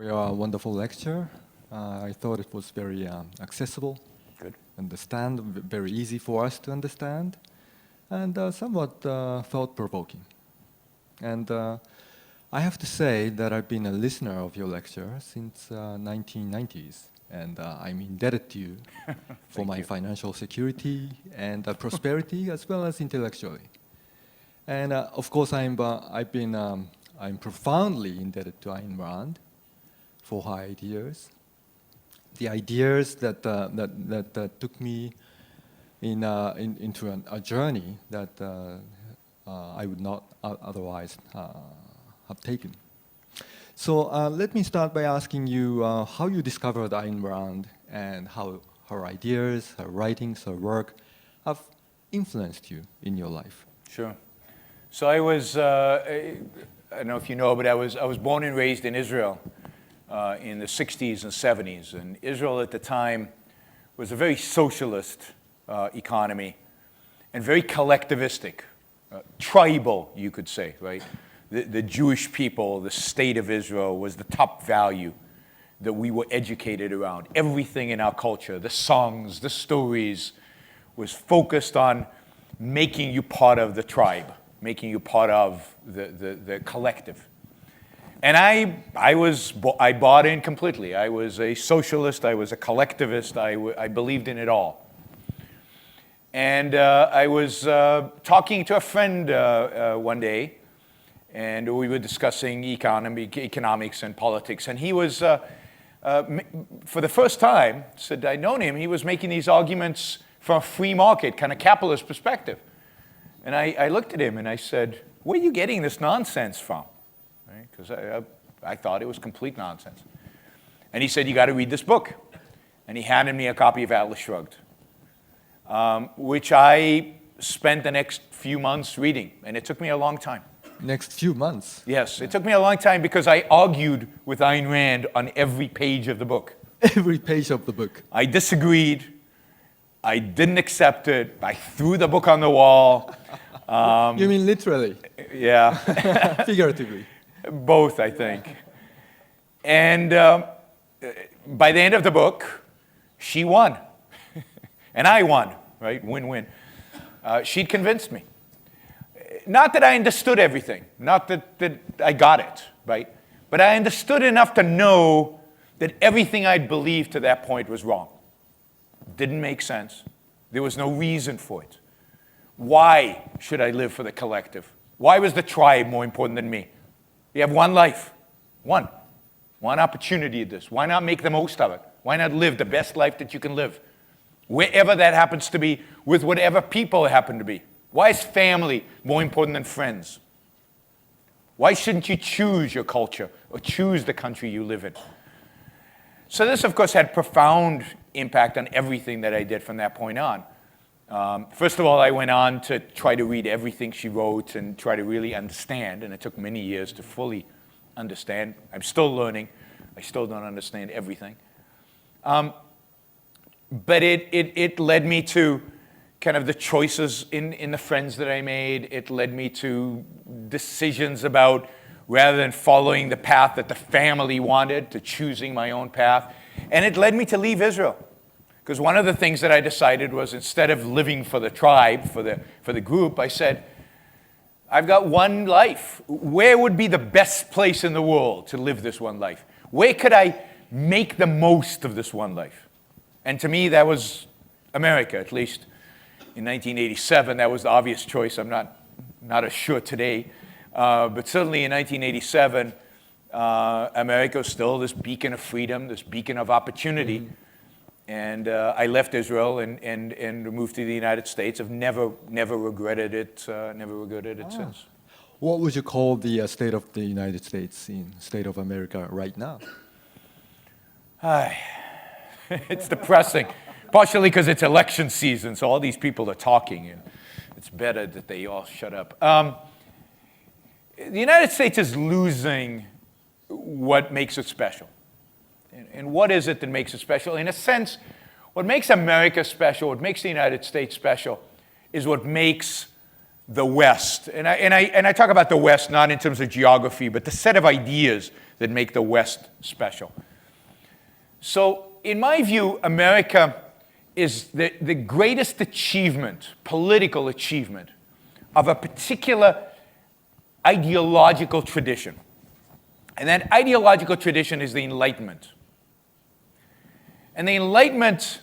Your wonderful lecture. I thought it was very accessible, Good. very easy for us to understand, and somewhat thought-provoking. And I have to say that I've been a listener of your lecture since 1990s, and I'm indebted to you for my financial security and prosperity, as well as intellectually. And of course, I'm profoundly indebted to Ayn Rand for her ideas. The ideas that took me into a journey that I would not otherwise have taken. So let me start by asking you how you discovered Ayn Rand and how her ideas, her writings, her work have influenced you in your life. Sure. So I was, I don't know if you know, but I was born and raised in Israel in the 60s and 70s. And Israel at the time was a very socialist economy and very collectivistic, tribal, you could say, right? The Jewish people, the state of Israel was the top value that we were educated around. Everything in our culture, the songs, the stories, was focused on making you part of the tribe, making you part of the collective. And I bought in completely. I was a socialist, I was a collectivist, I believed in it all. And I was talking to a friend one day, and we were discussing economics and politics, and he was, for the first time, said I'd known him, he was making these arguments from a free market, kind of capitalist perspective. And I looked at him and I said, where are you getting this nonsense from? Because I thought it was complete nonsense. And he said, you got to read this book. And he handed me a copy of Atlas Shrugged, which I spent the next few months reading. And it took me a long time. Next few months? Yes, it took me a long time because I argued with Ayn Rand on every page of the book. Every page of the book. I disagreed. I didn't accept it. I threw the book on the wall. You mean literally? Yeah. Figuratively? Both, I think. And by the end of the book, she won. And I won, right? Win-win. She'd convinced me. Not that I understood everything. Not that I got it, right? But I understood enough to know that everything I'd believed to that point was wrong. Didn't make sense. There was no reason for it. Why should I live for the collective? Why was the tribe more important than me? You have one life. One opportunity at this. Why not make the most of it? Why not live the best life that you can live? Wherever that happens to be, with whatever people happen to be. Why is family more important than friends? Why shouldn't you choose your culture or choose the country you live in? So this, of course, had profound impact on everything that I did from that point on. First of all, I went on to try to read everything she wrote and try to really understand, and it took many years to fully understand. I'm still learning. I still don't understand everything. But it led me to kind of the choices in the friends that I made. It led me to decisions about, rather than following the path that the family wanted, to choosing my own path. And it led me to leave Israel. Because one of the things that I decided was, instead of living for the tribe, for the group, I said, I've got one life. Where would be the best place in the world to live this one life? Where could I make the most of this one life? And to me, that was America, at least in 1987. That was the obvious choice. I'm not as sure today. But certainly in 1987, America was still this beacon of freedom, this beacon of opportunity. Mm-hmm. And I left Israel and moved to the United States. I've never regretted it. Since. What would you call the state of the United States, in state of America right now? It's depressing, partially because it's election season, so all these people are talking, and it's better that they all shut up. The United States is losing what makes it special. And what is it that makes it special? In a sense, what makes America special, what makes the United States special, is what makes the West. And I talk about the West not in terms of geography, but the set of ideas that make the West special. So in my view, America is the greatest achievement, political achievement, of a particular ideological tradition. And that ideological tradition is the Enlightenment. And the Enlightenment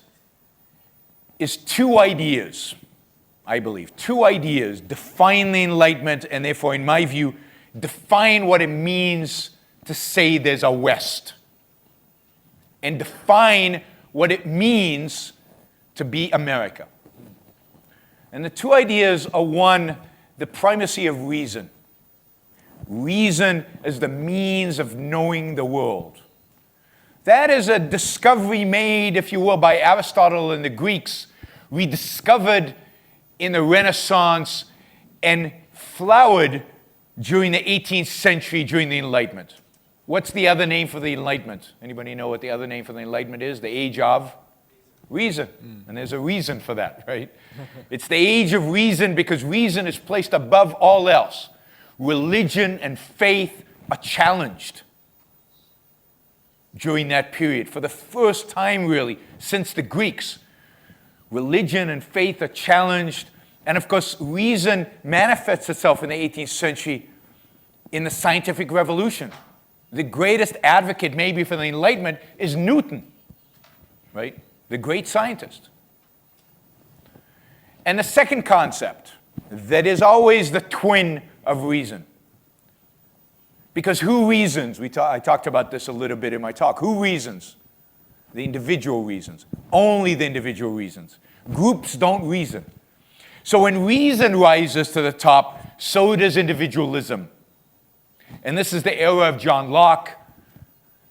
is two ideas, I believe. Two ideas define the Enlightenment, and therefore, in my view, define what it means to say there's a West. And define what it means to be America. And the two ideas are, one, the primacy of reason. Reason as the means of knowing the world. That is a discovery made, if you will, by Aristotle and the Greeks, rediscovered in the Renaissance and flowered during the 18th century, during the Enlightenment. What's the other name for the Enlightenment? Anybody know what the other name for the Enlightenment is? The age of reason. And there's a reason for that, right? It's the age of reason because reason is placed above all else. Religion and faith are challenged during that period. For the first time, really, since the Greeks, religion and faith are challenged. And of course, reason manifests itself in the 18th century in the scientific revolution. The greatest advocate, maybe, for the Enlightenment is Newton, right? The great scientist. And the second concept that is always the twin of reason. Because who reasons? I talked about this a little bit in my talk. Who reasons? The individual reasons. Only the individual reasons. Groups don't reason. So when reason rises to the top, so does individualism. And this is the era of John Locke,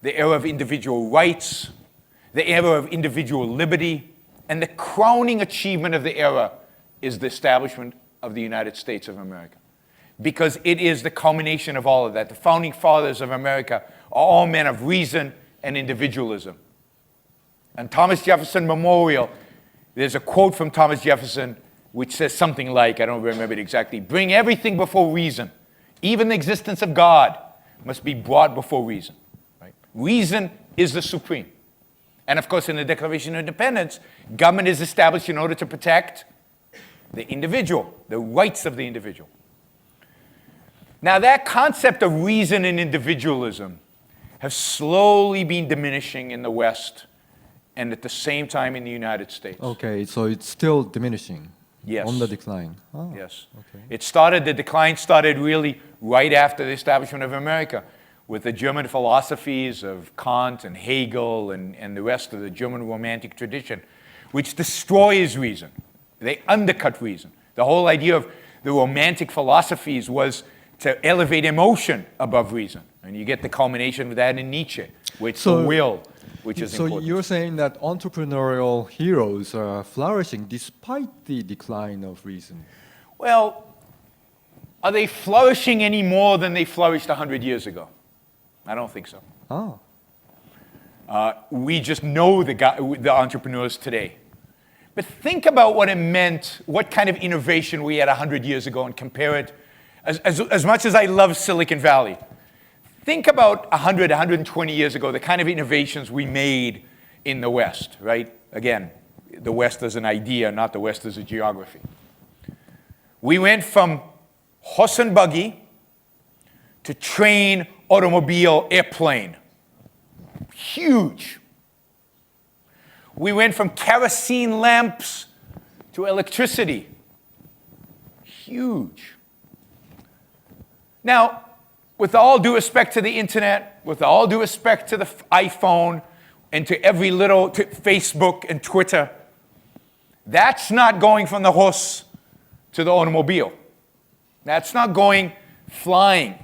the era of individual rights, the era of individual liberty, and the crowning achievement of the era is the establishment of the United States of America. Because it is the culmination of all of that. The founding fathers of America are all men of reason and individualism. And Thomas Jefferson Memorial, there's a quote from Thomas Jefferson which says something like, I don't remember it exactly, bring everything before reason. Even the existence of God must be brought before reason. Right? Reason is the supreme. And of course, in the Declaration of Independence, government is established in order to protect the individual, the rights of the individual. Now, that concept of reason and individualism have slowly been diminishing in the West and at the same time in the United States. Okay, so it's still diminishing. Yes. On the decline. Oh, yes. Okay. The decline started really right after the establishment of America with the German philosophies of Kant and Hegel and the rest of the German Romantic tradition, which destroys reason. They undercut reason. The whole idea of the Romantic philosophies was to elevate emotion above reason. And you get the culmination of that in Nietzsche, which the will, which is important. So you're saying that entrepreneurial heroes are flourishing despite the decline of reason? Well, are they flourishing any more than they flourished 100 years ago? I don't think so. Oh. We just know the entrepreneurs today. But think about what it meant, what kind of innovation we had 100 years ago, and compare it. As much as I love Silicon Valley, think about 100, 120 years ago, the kind of innovations we made in the West, right? Again, the West as an idea, not the West as a geography. We went from horse and buggy to train, automobile, airplane. Huge. We went from kerosene lamps to electricity. Huge. Now, with all due respect to the internet, with all due respect to the iPhone, and to every little, to Facebook and Twitter, that's not going from the horse to the automobile. That's not going flying.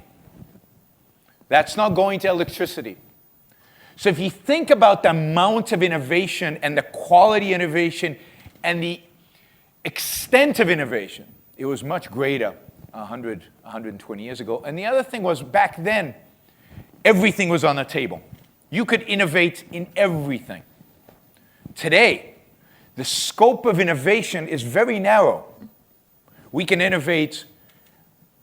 That's not going to electricity. So if you think about the amount of innovation and the quality of innovation and the extent of innovation, it was much greater 100, 120 years ago. And the other thing was, back then, everything was on the table. You could innovate in everything. Today, the scope of innovation is very narrow. We can innovate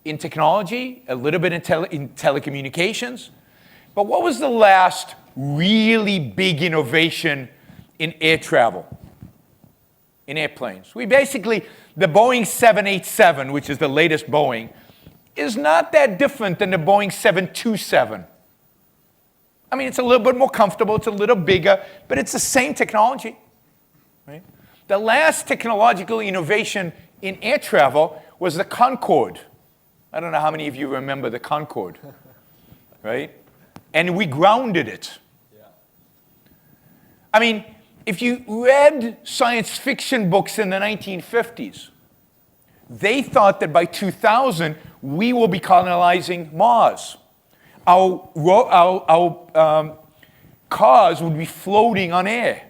in technology, a little bit in telecommunications. But what was the last really big innovation in air travel, in airplanes? We basically, the Boeing 787, which is the latest Boeing, is not that different than the Boeing 727. I mean, it's a little bit more comfortable, it's a little bigger, but it's the same technology. Right? The last technological innovation in air travel was the Concorde. I don't know how many of you remember the Concorde, right? And we grounded it. Yeah. I mean, if you read science fiction books in the 1950s, they thought that by 2000, we will be colonizing Mars. Our cars would be floating on air.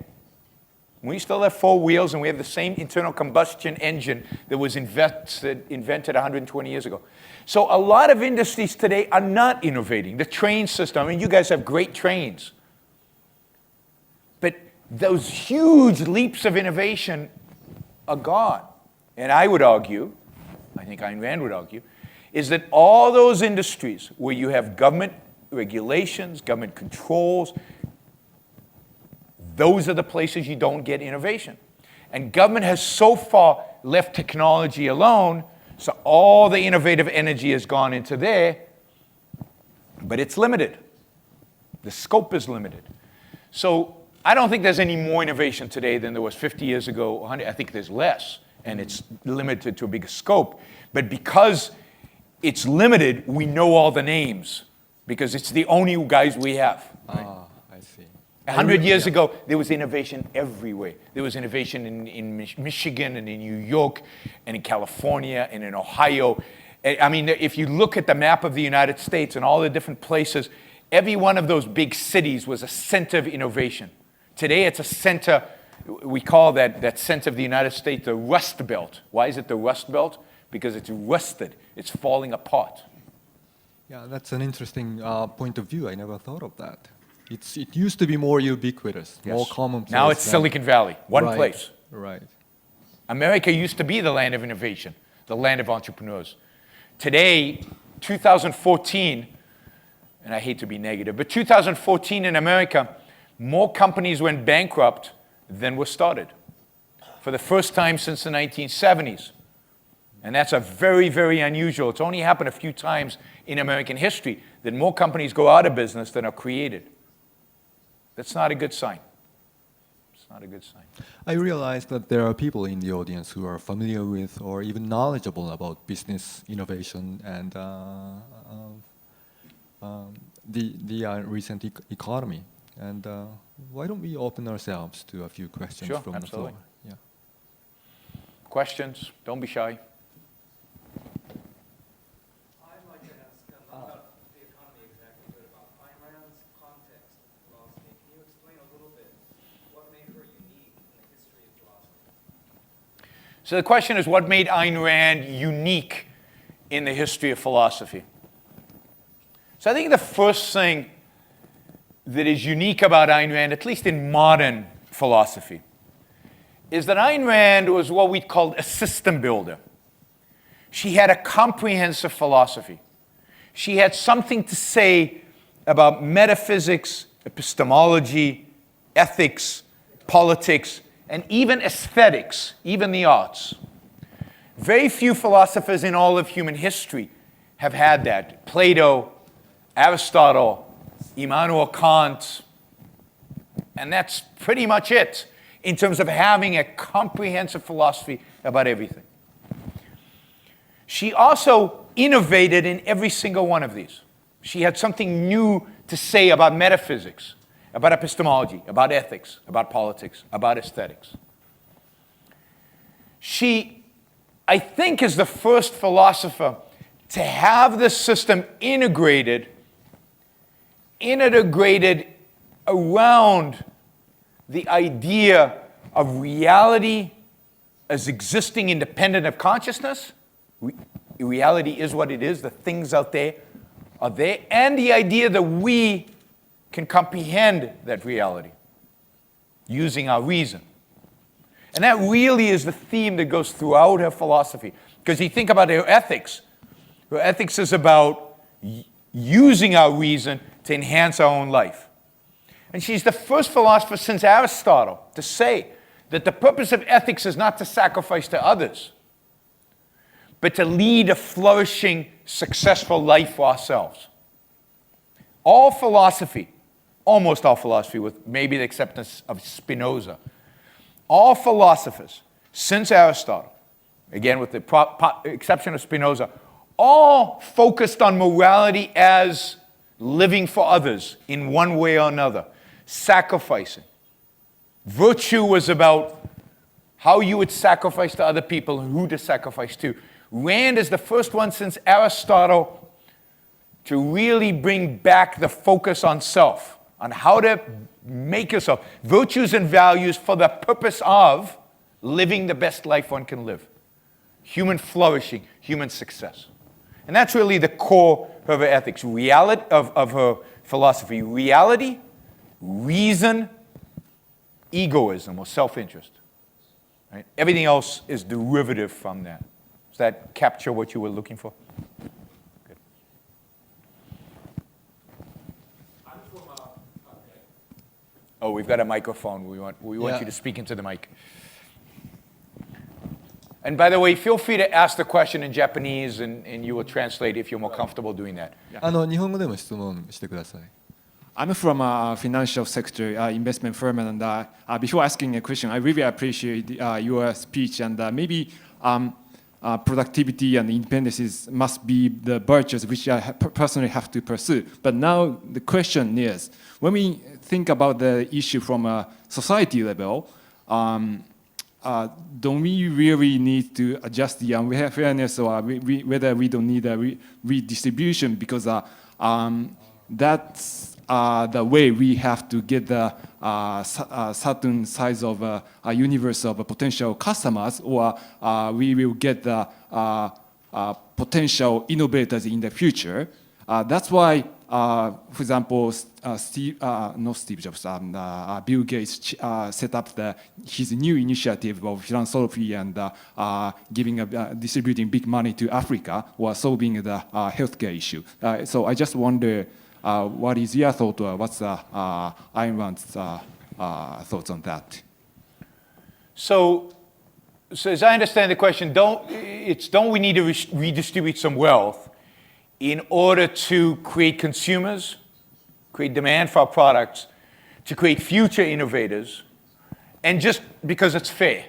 We still have 4 wheels, and we have the same internal combustion engine that was invented 120 years ago. So a lot of industries today are not innovating. The train system, I mean, you guys have great trains. But those huge leaps of innovation are gone. And I would argue, I think Ayn Rand would argue, is that all those industries where you have government regulations, government controls, those are the places you don't get innovation. And government has so far left technology alone, so all the innovative energy has gone into there, but it's limited. The scope is limited. So I don't think there's any more innovation today than there was 50 years ago, 100. I think there's less, and it's limited to a bigger scope. But because it's limited, we know all the names, because it's the only guys we have. Right? I see. 100 years ago, there was innovation everywhere. There was innovation in Michigan and in New York and in California and in Ohio. I mean, if you look at the map of the United States and all the different places, every one of those big cities was a center of innovation. Today, it's a center, we call that center of the United States the Rust Belt. Why is it the Rust Belt? Because it's rusted. It's falling apart. Yeah, that's an interesting point of view. I never thought of that. It used to be more ubiquitous, yes. More commonplace. Now it's Silicon Valley, one place. Right. America used to be the land of innovation, the land of entrepreneurs. Today, 2014, and I hate to be negative, but 2014 in America, more companies went bankrupt than were started for the first time since the 1970s. And that's a very, very unusual. It's only happened a few times in American history that more companies go out of business than are created. That's not a good sign. It's not a good sign. I realize that there are people in the audience who are familiar with or even knowledgeable about business innovation and the recent economy. And why don't we open ourselves to a few questions from the floor? Yeah. Questions? Don't be shy. I'd like to ask, not about the economy exactly, but about Ayn Rand's context of philosophy. Can you explain a little bit what made her unique in the history of philosophy? So the question is, what made Ayn Rand unique in the history of philosophy? So I think the first thing that is unique about Ayn Rand, at least in modern philosophy, is that Ayn Rand was what we called a system builder. She had a comprehensive philosophy. She had something to say about metaphysics, epistemology, ethics, politics, and even aesthetics, even the arts. Very few philosophers in all of human history have had that. Plato, Aristotle, Immanuel Kant, and that's pretty much it in terms of having a comprehensive philosophy about everything. She also innovated in every single one of these. She had something new to say about metaphysics, about epistemology, about ethics, about politics, about aesthetics. She, I think, is the first philosopher to have the system integrated around the idea of reality as existing independent of consciousness. Reality is what it is. The things out there are there. And the idea that we can comprehend that reality using our reason. And that really is the theme that goes throughout her philosophy. Because you think about her ethics. Her ethics is about using our reason to enhance our own life. And she's the first philosopher since Aristotle to say that the purpose of ethics is not to sacrifice to others, but to lead a flourishing, successful life for ourselves. All philosophy, almost all philosophy, with maybe the acceptance of Spinoza, all philosophers since Aristotle, again with the exception of Spinoza, all focused on morality as living for others in one way or another, sacrificing. Virtue was about how you would sacrifice to other people and who to sacrifice to. Rand is the first one since Aristotle to really bring back the focus on self, on how to make yourself, virtues and values for the purpose of living the best life one can live. Human flourishing, human success. And that's really the core of her ethics, reality of her philosophy. Reality, reason, egoism or self-interest. Right? Everything else is derivative from that. Does that capture what you were looking for? Good. Oh, we've got a microphone. We want you to speak into the mic. And by the way, feel free to ask the question in Japanese and you will translate if you're more comfortable doing that. 日本語でも質問してください。I'm from a financial sector investment firm, and before asking a question, I really appreciate your speech, and maybe productivity and independence must be the virtues which I personally have to pursue. But now the question is, when we think about the issue from a society level, don't we really need to adjust the unfairness, or whether we don't need a redistribution, because that's the way we have to get the certain size of a universe of potential customers, or we will get the potential innovators in the future. That's why, for example, Bill Gates set up his new initiative of philanthropy and distributing big money to Africa, or solving the healthcare issue. So I just wonder, what is your thought, or what's Ayn Rand's thoughts on that? So as I understand the question, don't we need to redistribute some wealth in order to create consumers, create demand for our products, to create future innovators, and just because it's fair?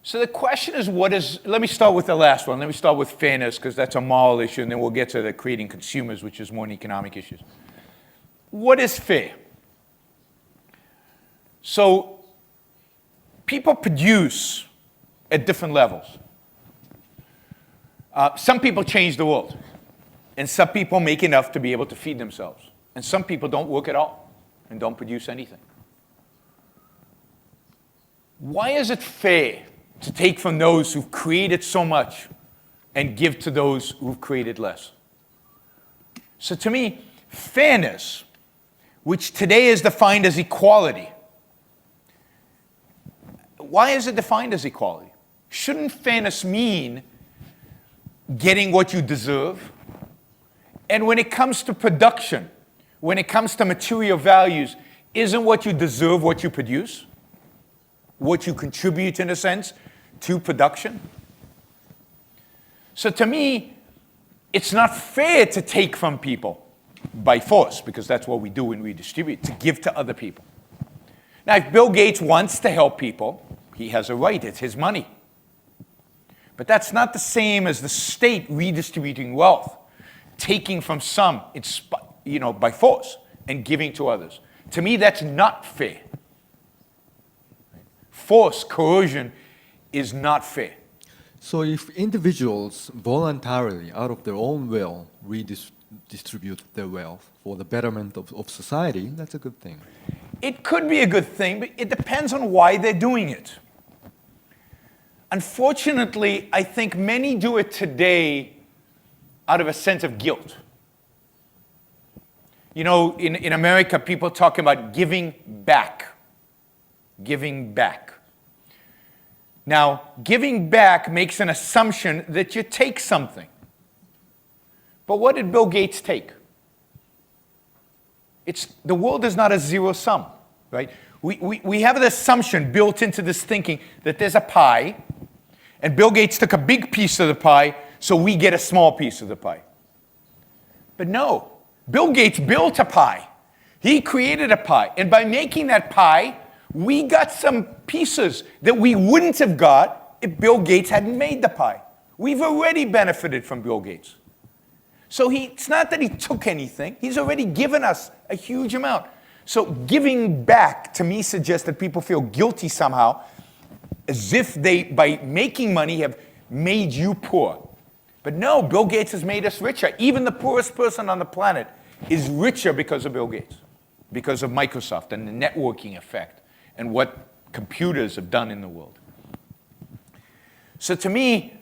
So the question is, let me start with the last one. Let me start with fairness, because that's a moral issue, and then we'll get to the creating consumers, which is more an economic issue. What is fair? So people produce at different levels. Some people change the world, and some people make enough to be able to feed themselves, and some people don't work at all and don't produce anything. Why is it fair to take from those who've created so much and give to those who've created less? So to me, fairness, which today is defined as equality, why is it defined as equality? Shouldn't fairness mean getting what you deserve? And when it comes to production, when it comes to material values, isn't what you deserve what you produce? What you contribute, in a sense, to production? So to me, it's not fair to take from people by force, because that's what we do when we distribute, to give to other people. Now, if Bill Gates wants to help people, he has a right, it's his money. But that's not the same as the state redistributing wealth, taking from some by force and giving to others. To me, that's not fair. Force, coercion is not fair. So if individuals voluntarily, out of their own will, redistribute their wealth for the betterment of society, that's a good thing. It could be a good thing, but it depends on why they're doing it. Unfortunately, I think many do it today out of a sense of guilt. You know, in America, people talk about giving back. Giving back. Now, giving back makes an assumption that you take something. But what did Bill Gates take? The world is not a zero sum, right? We have an assumption built into this thinking that there's a pie, and Bill Gates took a big piece of the pie, so we get a small piece of the pie. But no, Bill Gates built a pie. He created a pie, and by making that pie, we got some pieces that we wouldn't have got if Bill Gates hadn't made the pie. We've already benefited from Bill Gates. So it's not that he took anything. He's already given us a huge amount. So giving back, to me, suggests that people feel guilty somehow, as if they, by making money, have made you poor. But no, Bill Gates has made us richer. Even the poorest person on the planet is richer because of Bill Gates, because of Microsoft and the networking effect and what computers have done in the world. So to me,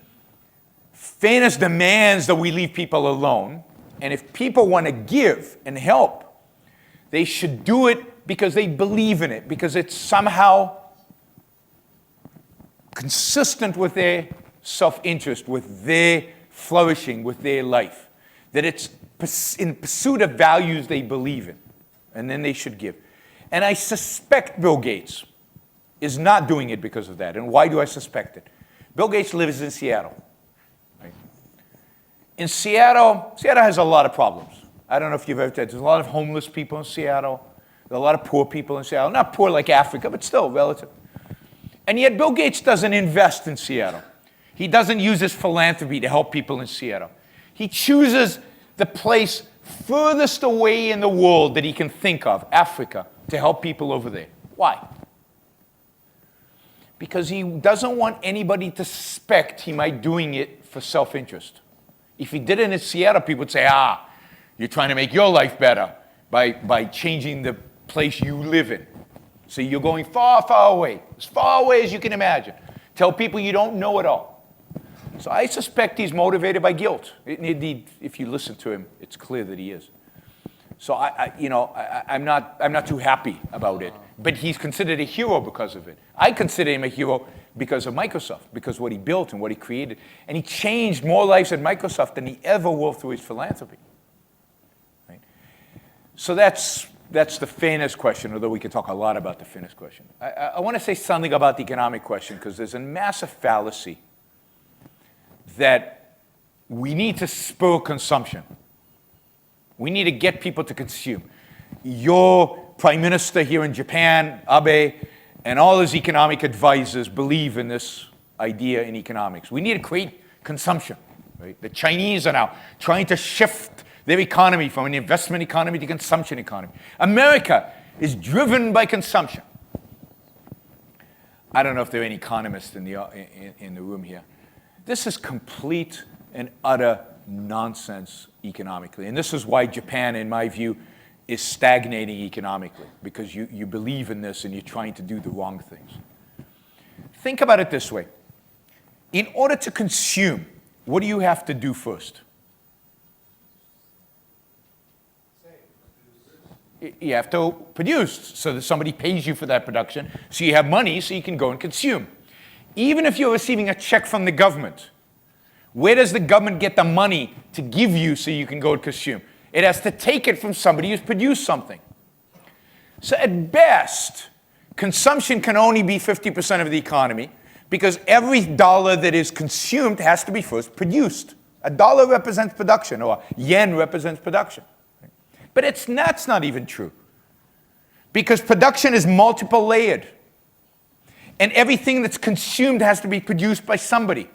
fairness demands that we leave people alone. And if people want to give and help, they should do it because they believe in it, because it's somehow consistent with their self-interest, with their flourishing, with their life. That it's in pursuit of values they believe in. And then they should give. And I suspect Bill Gates is not doing it because of that. And why do I suspect it? Bill Gates lives in Seattle. Right? In Seattle has a lot of problems. I don't know if you've ever heard, there's a lot of homeless people in Seattle. There are a lot of poor people in Seattle. Not poor like Africa, but still relative. And yet Bill Gates doesn't invest in Seattle. He doesn't use his philanthropy to help people in Seattle. He chooses the place furthest away in the world that he can think of, Africa, to help people over there. Why? Because he doesn't want anybody to suspect he might doing it for self-interest. If he did it in Seattle, people would say, you're trying to make your life better by changing the place you live in. So you're going far, far away, as far away as you can imagine. Tell people you don't know at all. So I suspect he's motivated by guilt. Indeed, if you listen to him, it's clear that he is. So I'm not too happy about it. But he's considered a hero because of it. I consider him a hero because of Microsoft, because of what he built and what he created. And he changed more lives at Microsoft than he ever will through his philanthropy. Right? So that's the fairness question, although we could talk a lot about the fairness question. I want to say something about the economic question, because there's a massive fallacy that we need to spur consumption. We need to get people to consume. Your prime minister here in Japan, Abe, and all his economic advisors believe in this idea in economics. We need to create consumption. Right? The Chinese are now trying to shift their economy from an investment economy to consumption economy. America is driven by consumption. I don't know if there are any economists in the room here. This is complete and utter nonsense economically. And this is why Japan, in my view, is stagnating economically, because you believe in this and you're trying to do the wrong things. Think about it this way. In order to consume, what do you have to do first? You have to produce so that somebody pays you for that production, so you have money so you can go and consume. Even if you're receiving a check from the government, where does the government get the money to give you so you can go and consume? It has to take it from somebody who's produced something. So at best, consumption can only be 50% of the economy, because every dollar that is consumed has to be first produced. A dollar represents production, or yen represents production. But that's not even true, because production is multiple layered. And everything that's consumed has to be produced by somebody.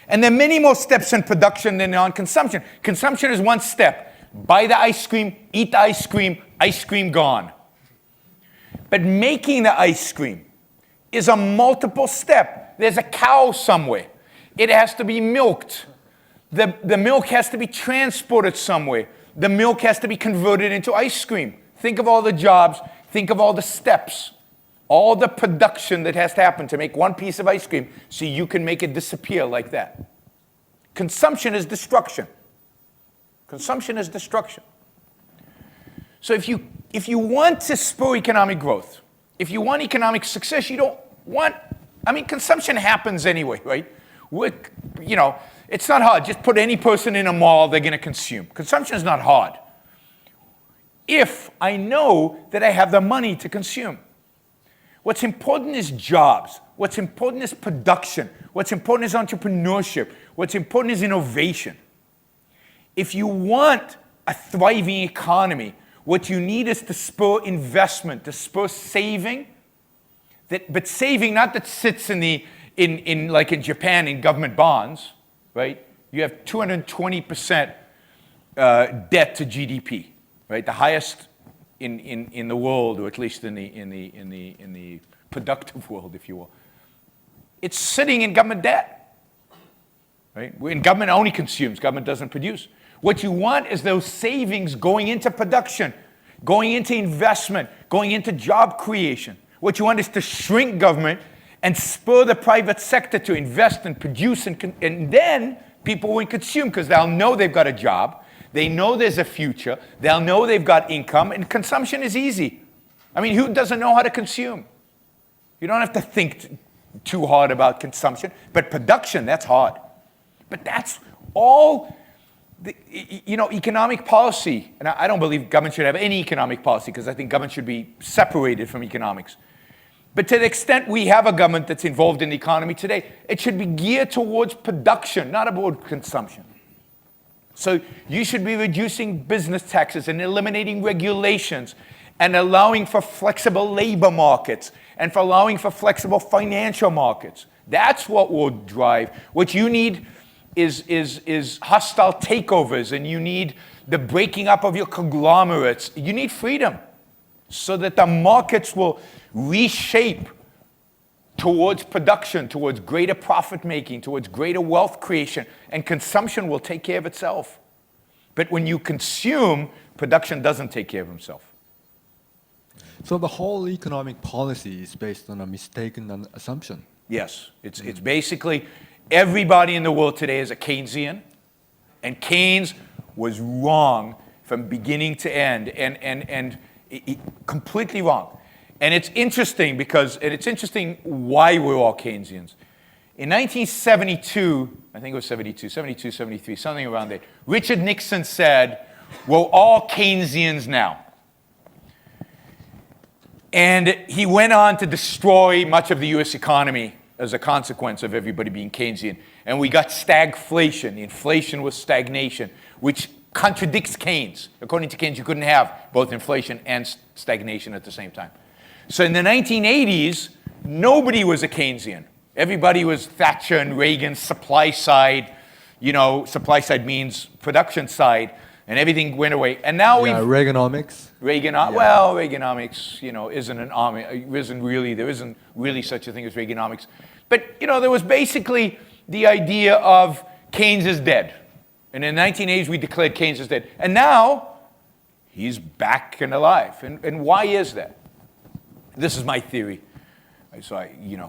And there are many more steps in production than on consumption. Consumption is one step. Buy the ice cream, eat the ice cream gone. But making the ice cream is a multiple step. There's a cow somewhere. It has to be milked. The milk has to be transported somewhere. The milk has to be converted into ice cream. Think of all the jobs. Think of all the steps. All the production that has to happen to make one piece of ice cream so you can make it disappear like that. Consumption is destruction. Consumption is destruction. So if you want to spur economic growth, if you want economic success, you don't want I mean, consumption happens anyway, right? It's not hard. Just put any person in a mall, they're going to consume. Consumption is not hard. If I know that I have the money to consume. What's important is jobs. What's important is production. What's important is entrepreneurship. What's important is innovation. If you want a thriving economy, what you need is to spur investment, to spur saving, but saving not that sits like in Japan in government bonds, right? You have 220% debt to GDP, right? The highest in the world, or at least in the productive world, if you will. It's sitting in government debt, right? And government only consumes, government doesn't produce. What you want is those savings going into production, going into investment, going into job creation. What you want is to shrink government and spur the private sector to invest and produce, and then people will consume because they'll know they've got a job, they know there's a future, they'll know they've got income, and consumption is easy. I mean, who doesn't know how to consume? You don't have to think too hard about consumption, but production, that's hard. But that's all economic policy, and I don't believe government should have any economic policy because I think government should be separated from economics. But to the extent we have a government that's involved in the economy today, it should be geared towards production, not about consumption. So you should be reducing business taxes and eliminating regulations and allowing for flexible labor markets and for allowing for flexible financial markets. That's what will drive. What you need is hostile takeovers, and you need the breaking up of your conglomerates. You need freedom so that the markets will reshape towards production, towards greater profit making, towards greater wealth creation, and consumption will take care of itself. But when you consume, production doesn't take care of itself. So the whole economic policy is based on a mistaken assumption. Yes, it's basically everybody in the world today is a Keynesian, and Keynes was wrong from beginning to end, and completely wrong. And it's interesting it's interesting why we're all Keynesians. In 1972, I think it was 72, 73, something around there, Richard Nixon said, we're all Keynesians now. And he went on to destroy much of the US economy as a consequence of everybody being Keynesian. And we got stagflation. Inflation was stagnation, which contradicts Keynes. According to Keynes, you couldn't have both inflation and stagnation at the same time. So in the 1980s, nobody was a Keynesian. Everybody was Thatcher and Reagan, supply side. Supply side means production side, and everything went away. And now Reaganomics. Well, Reaganomics, there isn't really such a thing as Reaganomics. But, there was basically the idea of Keynes is dead. And in the 1980s, we declared Keynes is dead. And now, he's back and alive. And why is that? This is my theory. So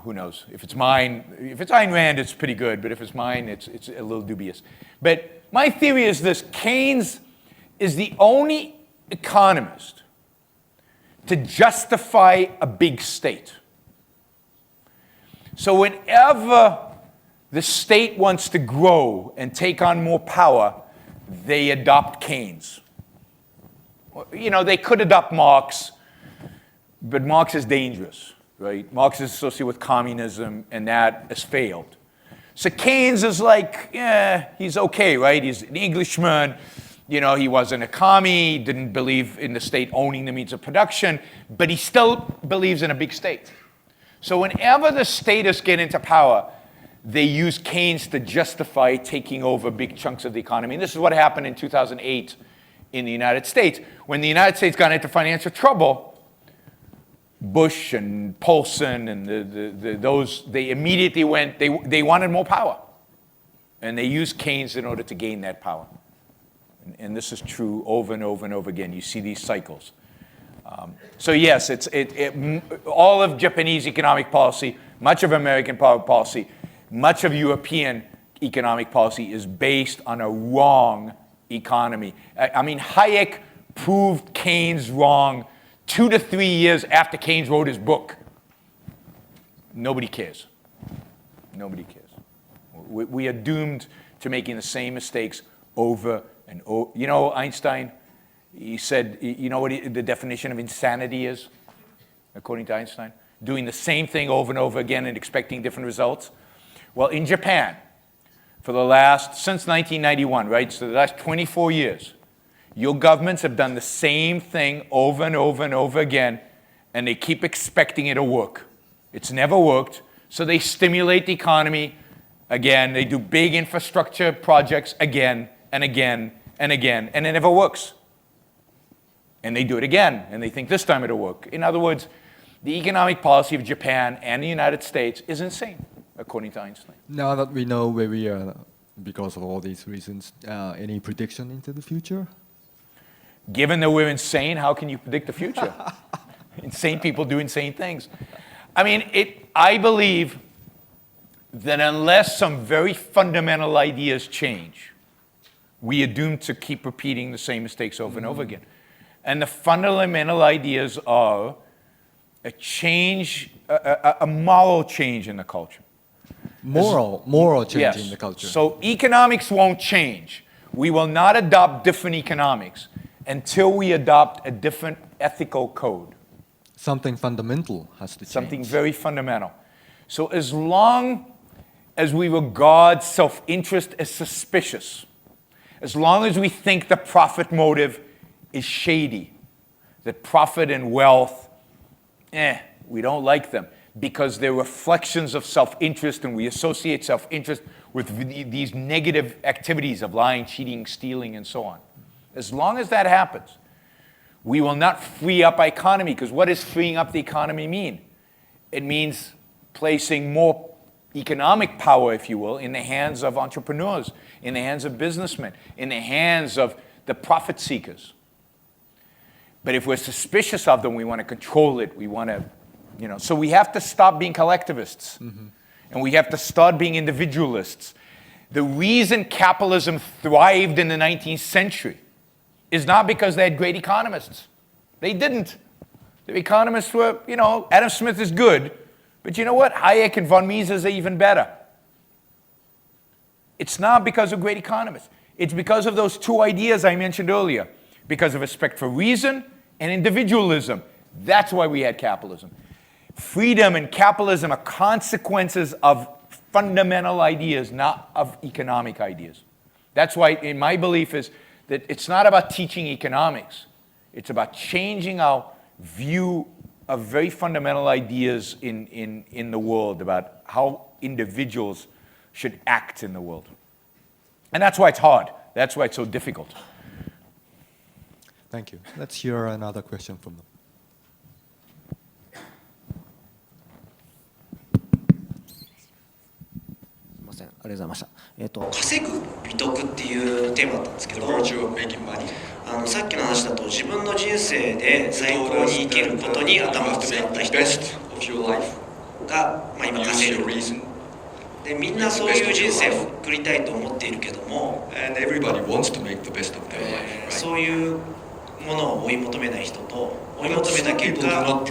who knows? If it's mine, if it's Ayn Rand, it's pretty good. But if it's mine, it's a little dubious. But my theory is this: Keynes is the only economist to justify a big state. So whenever the state wants to grow and take on more power, they adopt Keynes. They could adopt Marx, but Marx is dangerous, right? Marx is associated with communism, and that has failed. So Keynes is like, he's okay, right? He's an Englishman. He wasn't a commie, didn't believe in the state owning the means of production, but he still believes in a big state. So whenever the statists get into power, they use Keynes to justify taking over big chunks of the economy. And this is what happened in 2008 in the United States. When the United States got into financial trouble, Bush and Paulson and those, they immediately went, they wanted more power. And they used Keynes in order to gain that power. And this is true over and over and over again. You see these cycles. So yes, all of Japanese economic policy, much of American policy, much of European economic policy is based on a wrong economy. I mean, Hayek proved Keynes wrong 2 to 3 years after Keynes wrote his book. Nobody cares. Nobody cares. We are doomed to making the same mistakes over and over. You know, Einstein, he said, you know what the definition of insanity is, according to Einstein? Doing the same thing over and over again and expecting different results. Well, in Japan, since 1991, right, so the last 24 years, your governments have done the same thing over and over and over again, and they keep expecting it to work. It's never worked, so they stimulate the economy again. They do big infrastructure projects again and again and again, and it never works. And they do it again, and they think this time it'll work. In other words, the economic policy of Japan and the United States is insane, according to Einstein. Now that we know where we are because of all these reasons, any prediction into the future? Given that we're insane, how can you predict the future? Insane people do insane things. I mean, I believe that unless some very fundamental ideas change, we are doomed to keep repeating the same mistakes over and over again. And the fundamental ideas are a change, a moral change in the culture. Moral change Yes. in the culture. So economics won't change. We will not adopt different economics until we adopt a different ethical code. Something fundamental has to change. Something very fundamental. So as long as we regard self-interest as suspicious, as long as we think the profit motive is shady, that profit and wealth, we don't like them because they're reflections of self-interest, and we associate self-interest with these negative activities of lying, cheating, stealing, and so on. As long as that happens, we will not free up our economy, because what does freeing up the economy mean? It means placing more economic power, if you will, in the hands of entrepreneurs, in the hands of businessmen, in the hands of the profit seekers. But if we're suspicious of them, we want to control it, we want to, so we have to stop being collectivists, and we have to start being individualists. The reason capitalism thrived in the 19th century is not because they had great economists. They didn't. The economists were, Adam Smith is good, but you know what? Hayek and von Mises are even better. It's not because of great economists. It's because of those two ideas I mentioned earlier, because of respect for reason and individualism. That's why we had capitalism. Freedom and capitalism are consequences of fundamental ideas, not of economic ideas. That's why, in my belief, is that it's not about teaching economics. It's about changing our view of very fundamental ideas in the world about how individuals should act in the world. And that's why it's hard. That's why it's so difficult. Thank you. Let's hear another question from them. すいません、ありがとうございました。稼ぐ美徳っていうテーマだったんですけど、さっきの話だと自分の人生で最高に生きることに頭を使った人が、今稼いでる。で、みんなそういう人生を送りたいと思っているけども、そういうものを追い求めない人と、追い求めた結果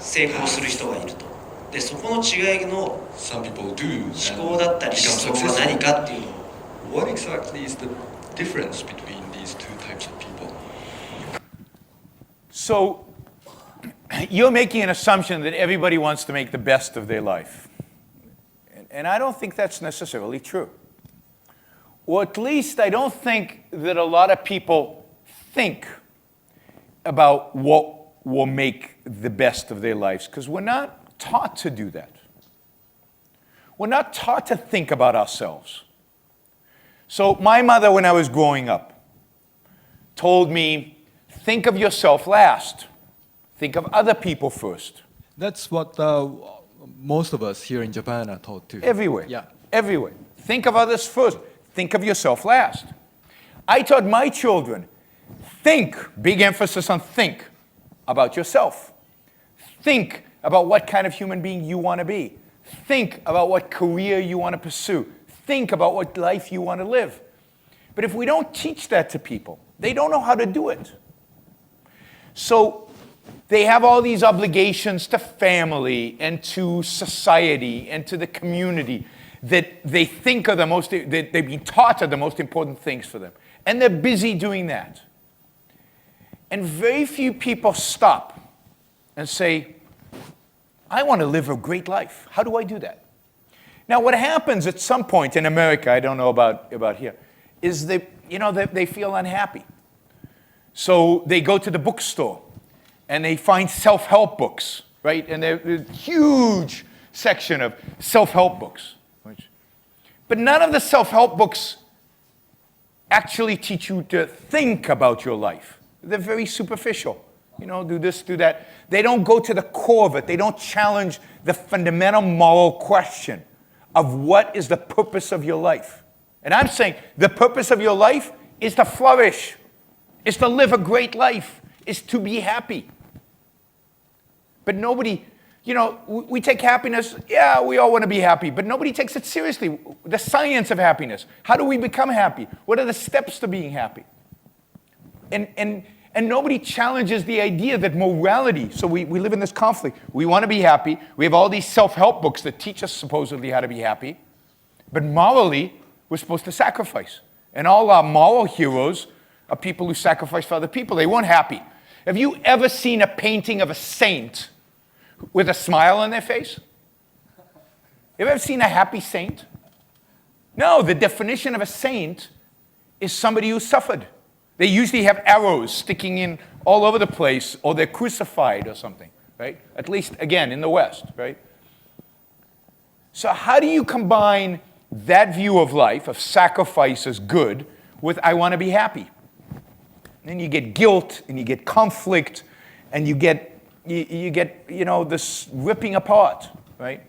成功する人がいると。で、そこの違いの思考だったり思想は何かっていうのを。What exactly is the difference between these two types of people? So, you're making an assumption that everybody wants to make the best of their life. And I don't think that's necessarily true. Or at least I don't think that a lot of people think about what will make the best of their lives, because we're not taught to do that. We're not taught to think about ourselves. So my mother, when I was growing up, told me, think of yourself last. Think of other people first. That's what most of us here in Japan are taught too. Everywhere. Yeah. Everywhere. Think of others first. Think of yourself last. I taught my children, think, big emphasis on think, about yourself. Think about what kind of human being you want to be. Think about what career you want to pursue. Think about what life you want to live. But if we don't teach that to people, they don't know how to do it. So They have all these obligations to family and to society and to the community that they think are that they've been taught are the most important things for them. And they're busy doing that. And very few people stop and say, I want to live a great life. How do I do that? Now, what happens at some point in America, I don't know about here, is they feel unhappy. So they go to the bookstore and they find self-help books, right? And there's a huge section of self-help books. But none of the self-help books actually teach you to think about your life. They're very superficial. Do this, do that. They don't go to the core of it. They don't challenge the fundamental moral question of what is the purpose of your life. And I'm saying the purpose of your life is to flourish, is to live a great life, is to be happy. But nobody, we take happiness, yeah, we all want to be happy, but nobody takes it seriously. The science of happiness. How do we become happy? What are the steps to being happy? And nobody challenges the idea that morality, so we live in this conflict. We want to be happy. We have all these self-help books that teach us supposedly how to be happy. But morally, we're supposed to sacrifice. And all our moral heroes are people who sacrifice for other people. They weren't happy. Have you ever seen a painting of a saint with a smile on their face? Have you ever seen a happy saint? No, the definition of a saint is somebody who suffered. They usually have arrows sticking in all over the place, or they're crucified or something, right? At least, again, in the West, right? So how do you combine that view of life, of sacrifice as good, with I want to be happy? And then you get guilt, and you get conflict, and you get this ripping apart, right?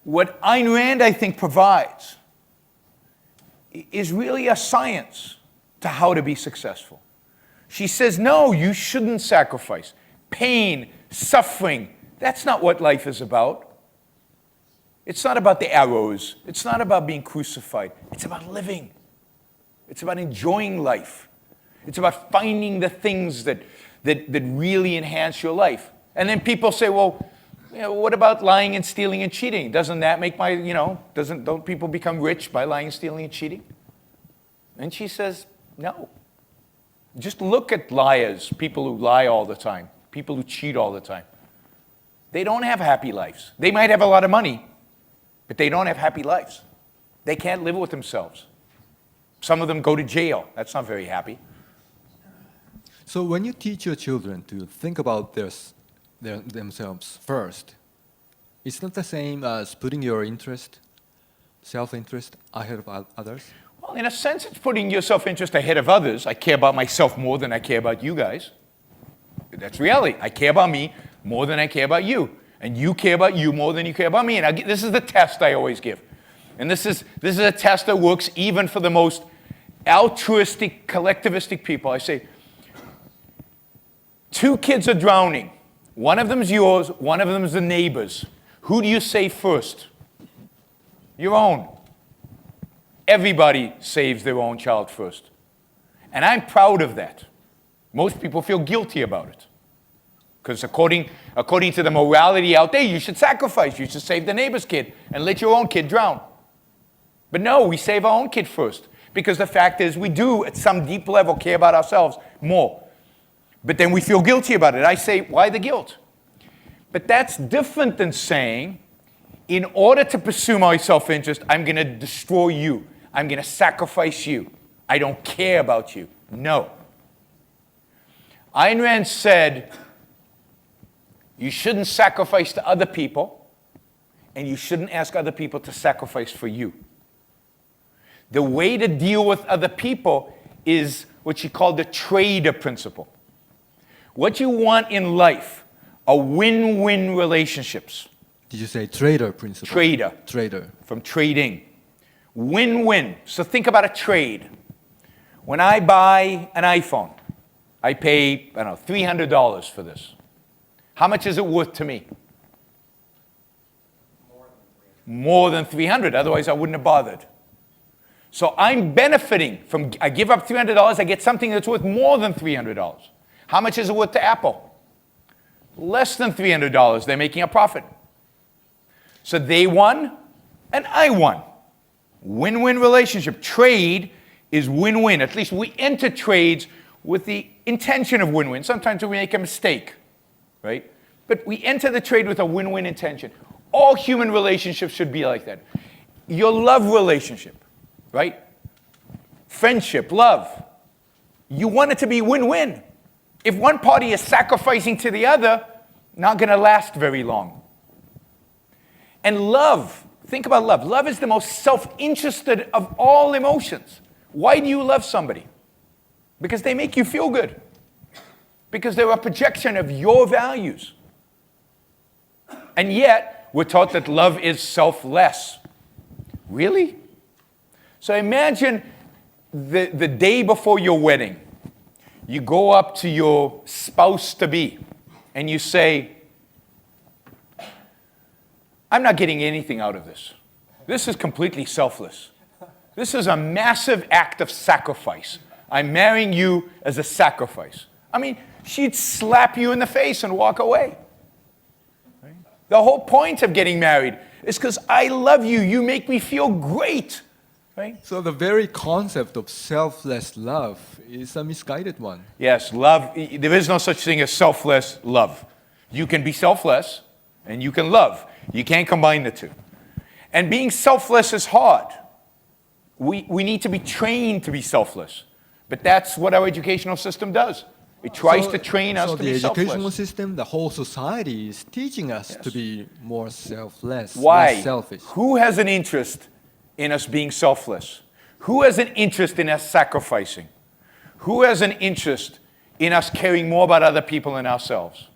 What Ayn Rand, I think, provides is really a science to how to be successful. She says, no, you shouldn't sacrifice. Pain, suffering, that's not what life is about. It's not about the arrows. It's not about being crucified. It's about living. It's about enjoying life. It's about finding the things that really enhance your life. And then people say, well, what about lying and stealing and cheating? Doesn't that make don't people become rich by lying, stealing, and cheating? And she says, no. Just look at liars, people who lie all the time, people who cheat all the time. They don't have happy lives. They might have a lot of money, but they don't have happy lives. They can't live with themselves. Some of them go to jail. That's not very happy. So when you teach your children to think about themselves first, it's not the same as putting your self-interest ahead of others? Well, in a sense, it's putting your self-interest ahead of others. I care about myself more than I care about you guys. That's reality. I care about me more than I care about you. And you care about you more than you care about me. And this is the test I always give. And this is a test that works even for the most altruistic, collectivistic people. I say, 2 kids are drowning. One of them is yours, one of them is the neighbor's. Who do you save first? Your own. Everybody saves their own child first. And I'm proud of that. Most people feel guilty about it. Because according to the morality out there, you should sacrifice. You should save the neighbor's kid and let your own kid drown. But no, we save our own kid first. Because the fact is, we do, at some deep level, care about ourselves more. But then we feel guilty about it. I say, why the guilt? But that's different than saying, in order to pursue my self-interest, I'm going to destroy you. I'm going to sacrifice you. I don't care about you. No. Ayn Rand said, you shouldn't sacrifice to other people, and you shouldn't ask other people to sacrifice for you. The way to deal with other people is what she called the trader principle. What you want in life are win-win relationships. Did you say trader principle? Trader. Trader. From trading. Win-win. So think about a trade. When I buy an iPhone, I pay, $300 for this. How much is it worth to me? More than 300. Otherwise, I wouldn't have bothered. So I'm benefiting from, I give up $300, I get something that's worth more than $300. How much is it worth to Apple? Less than $300. They're making a profit. So they won, and I won. Win-win relationship. Trade is win-win. At least we enter trades with the intention of win-win. Sometimes we make a mistake, right? But we enter the trade with a win-win intention. All human relationships should be like that. Your love relationship, right? Friendship, love. You want it to be win-win. If one party is sacrificing to the other, not going to last very long. And love, think about love. Love is the most self-interested of all emotions. Why do you love somebody? Because they make you feel good. Because they're a projection of your values. And yet, we're taught that love is selfless. Really? So imagine the day before your wedding. You go up to your spouse-to-be and you say, I'm not getting anything out of this. This is completely selfless. This is a massive act of sacrifice. I'm marrying you as a sacrifice. I mean, she'd slap you in the face and walk away. Right? The whole point of getting married is because I love you. You make me feel great. Right? So the very concept of selfless love is a misguided one. Yes, love. There is no such thing as selfless love. You can be selfless and you can love. You can't combine the two. And being selfless is hard. We need to be trained to be selfless. But that's what our educational system does. It tries to train us to be selfless. So the educational system, the whole society is teaching us to be more selfless, Why? less selfish. Who has an interest in us being selfless? Who has an interest in us sacrificing? Who has an interest in us caring more about other people than ourselves?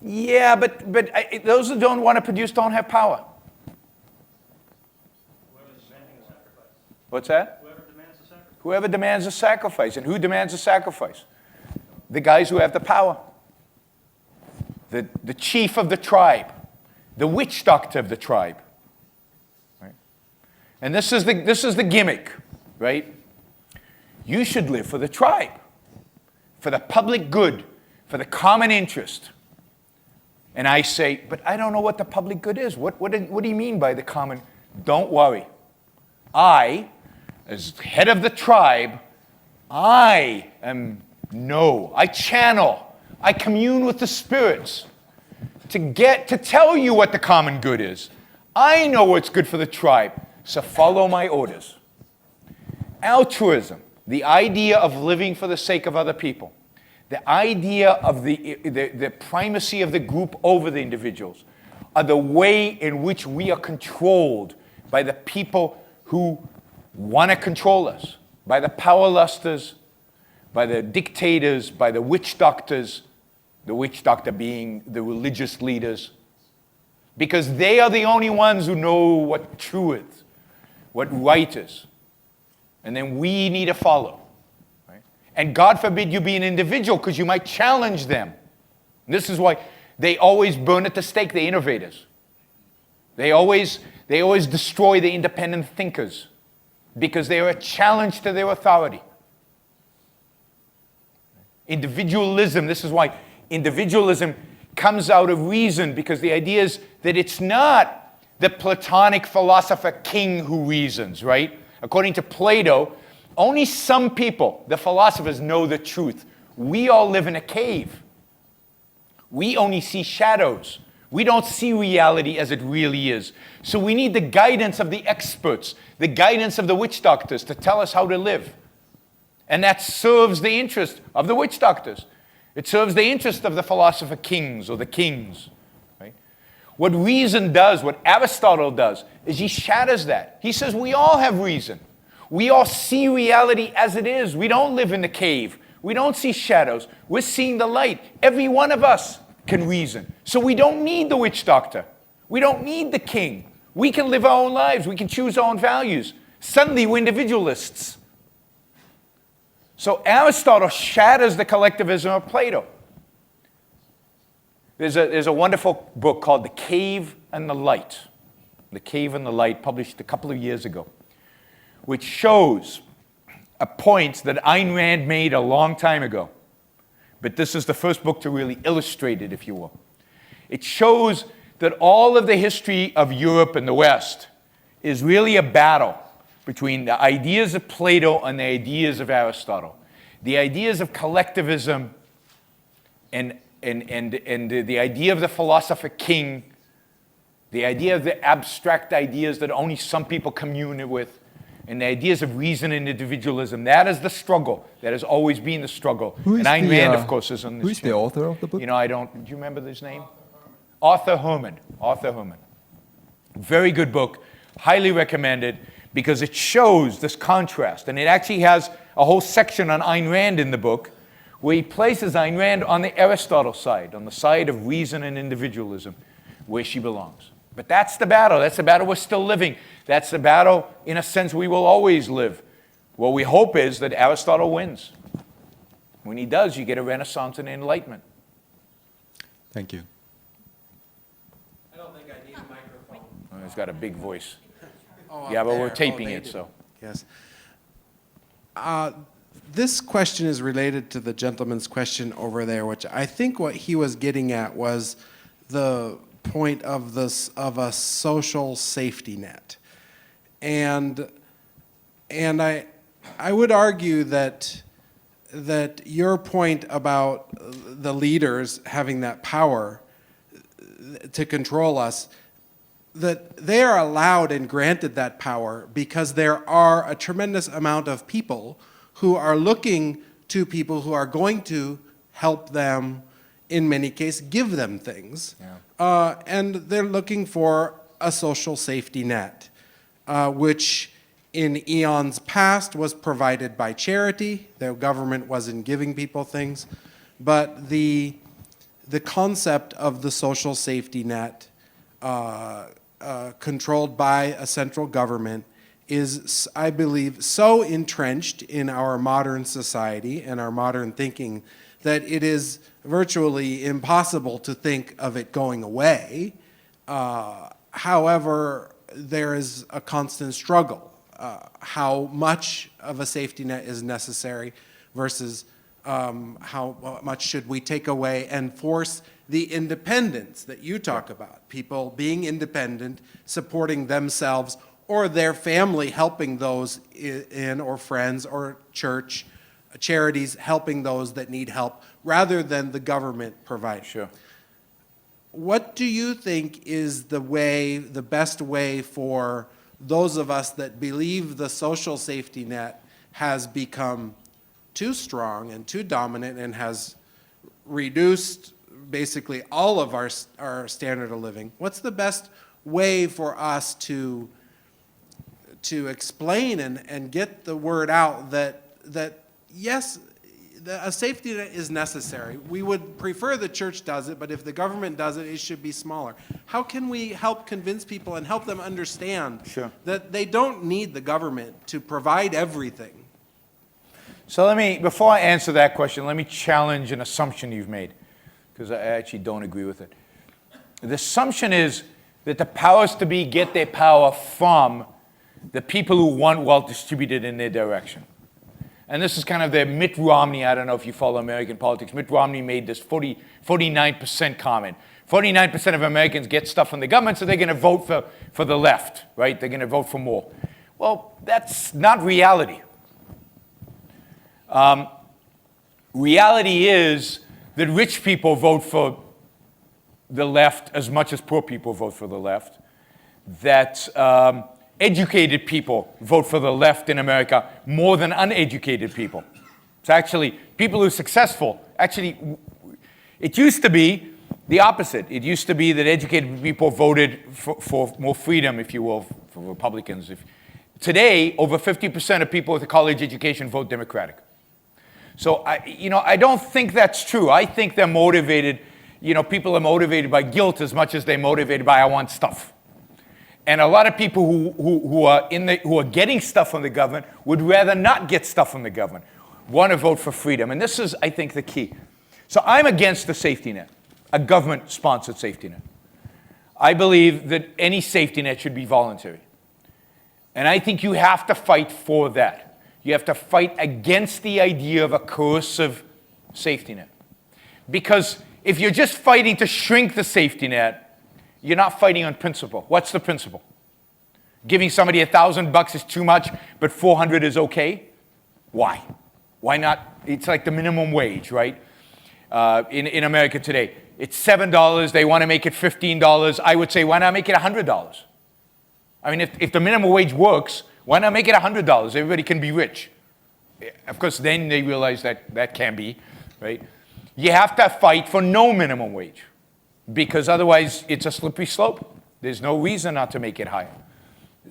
Yeah, but those who don't want to produce don't have power. What's that? Whoever demands a sacrifice. And who demands a sacrifice? The guys who have the power. The chief of the tribe. The witch doctor of the tribe. Right? And this is the gimmick, right? You should live for the tribe, for the public good, for the common interest. And I say, but I don't know what the public good is. What do you mean by the common? Don't worry. I, as head of the tribe, I channel, I commune with the spirits to tell you what the common good is. I know what's good for the tribe, so follow my orders. Altruism, the idea of living for the sake of other people, the idea of the primacy of the group over the individuals, are the way in which we are controlled by the people who want to control us, by the power lusters, by the dictators, by the witch doctors, the witch doctor being the religious leaders, because they are the only ones who know what true is, what right is. And then we need to follow. Right? And God forbid you be an individual, because you might challenge them. And this is why they always burn at the stake the innovators. They always destroy the independent thinkers, because they are a challenge to their authority. Individualism, this is why individualism comes out of reason, because the idea is that it's not the Platonic philosopher king who reasons, right? According to Plato, only some people, the philosophers, know the truth. We all live in a cave. We only see shadows. We don't see reality as it really is. So we need the guidance of the experts, the guidance of the witch doctors to tell us how to live. And that serves the interest of the witch doctors. It serves the interest of the philosopher kings or the kings. Right? What reason does, what Aristotle does, is he shatters that. He says we all have reason. We all see reality as it is. We don't live in the cave. We don't see shadows. We're seeing the light. Every one of us can reason. So we don't need the witch doctor. We don't need the king. We can live our own lives. We can choose our own values. Suddenly we're individualists. So Aristotle shatters the collectivism of Plato. There's a wonderful book called The Cave and the Light. The Cave and the Light, published a couple of years ago, which shows a point that Ayn Rand made a long time ago. But this is the first book to really illustrate it, if you will. It shows that all of the history of Europe and the West is really a battle between the ideas of Plato and the ideas of Aristotle. The ideas of collectivism and the idea of the philosopher king, the idea of the abstract ideas that only some people commune with, and the ideas of reason and individualism. That is the struggle. That has always been the struggle. And Ayn Rand, of course, is on this. Who is the author of the book? You know, do you remember his name? Arthur Herman. Arthur Herman. Very good book. Highly recommended because it shows this contrast. And it actually has a whole section on Ayn Rand in the book where he places Ayn Rand on the Aristotle side, on the side of reason and individualism, where she belongs. But that's the battle. That's the battle we're still living. That's the battle, in a sense, we will always live. What we hope is that Aristotle wins. When he does, you get a Renaissance and Enlightenment. Thank you. I don't think I need a microphone. Oh, he's got a big voice. Oh, Yeah, up but we're there. taping they it, do. so. Yes. This question is related to the gentleman's question over there, which I think what he was getting at was the point of a social safety net. And I would argue that your point about the leaders having that power to control us, that they are allowed and granted that power because there are a tremendous amount of people who are looking to people who are going to help them, in many cases, give them things. Yeah. And they're looking for a social safety net, which in eons past was provided by charity. The government wasn't giving people things. But the concept of the social safety net controlled by a central government is, I believe, so entrenched in our modern society and our modern thinking that it is virtually impossible to think of it going away. However, there is a constant struggle. How much of a safety net is necessary versus how much should we take away and force the independence that you talk about, people being independent, supporting themselves or their family, helping those in, or friends or church, charities helping those that need help, rather than the government providing. Sure. What do you think is the best way for those of us that believe the social safety net has become too strong and too dominant and has reduced basically all of our standard of living? What's the best way for us to explain and get the word out that yes, a safety net is necessary? We would prefer the church does it, but if the government does it, it should be smaller. How can we help convince people and help them understand that they don't need the government to provide everything? So before I answer that question, let me challenge an assumption you've made, because I actually don't agree with it. The assumption is that the powers to be get their power from the people who want wealth distributed in their direction. And this is kind of the Mitt Romney, I don't know if you follow American politics, Mitt Romney made this 49% comment. 49% of Americans get stuff from the government, so they're going to vote for the left, right? They're going to vote for more. Well, that's not reality. Reality is that rich people vote for the left as much as poor people vote for the left. That educated people vote for the left in America more than uneducated people. It's actually people who are successful. Actually, it used to be the opposite. It used to be that educated people voted for more freedom, if you will, for Republicans. Today, over 50% of people with a college education vote Democratic. So, I don't think that's true. I think they're motivated, people are motivated by guilt as much as they're motivated by I want stuff. And a lot of people who are getting stuff from the government would rather not get stuff from the government, want to vote for freedom. And this is, I think, the key. So I'm against the safety net, a government-sponsored safety net. I believe that any safety net should be voluntary. And I think you have to fight for that. You have to fight against the idea of a coercive safety net. Because if you're just fighting to shrink the safety net, you're not fighting on principle. What's the principle? Giving somebody $1,000 is too much, but 400 is okay? Why? Why not? It's like the minimum wage, right? In America today, it's $7. They want to make it $15. I would say, why not make it $100? I mean, if the minimum wage works, why not make it $100? Everybody can be rich. Of course, then they realize that that can be, right? You have to fight for no minimum wage, because otherwise it's a slippery slope. There's no reason not to make it higher.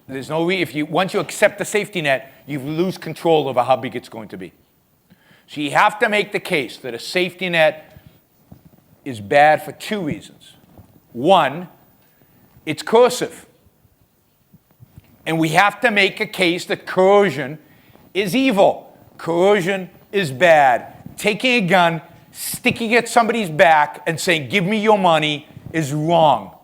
There's no once you accept the safety net, you lose control over how big it's going to be. So you have to make the case that a safety net is bad for two reasons. One, it's coercive. And we have to make a case that coercion is evil. Coercion is bad. Taking a gun, sticking it at somebody's back and saying, give me your money, is wrong.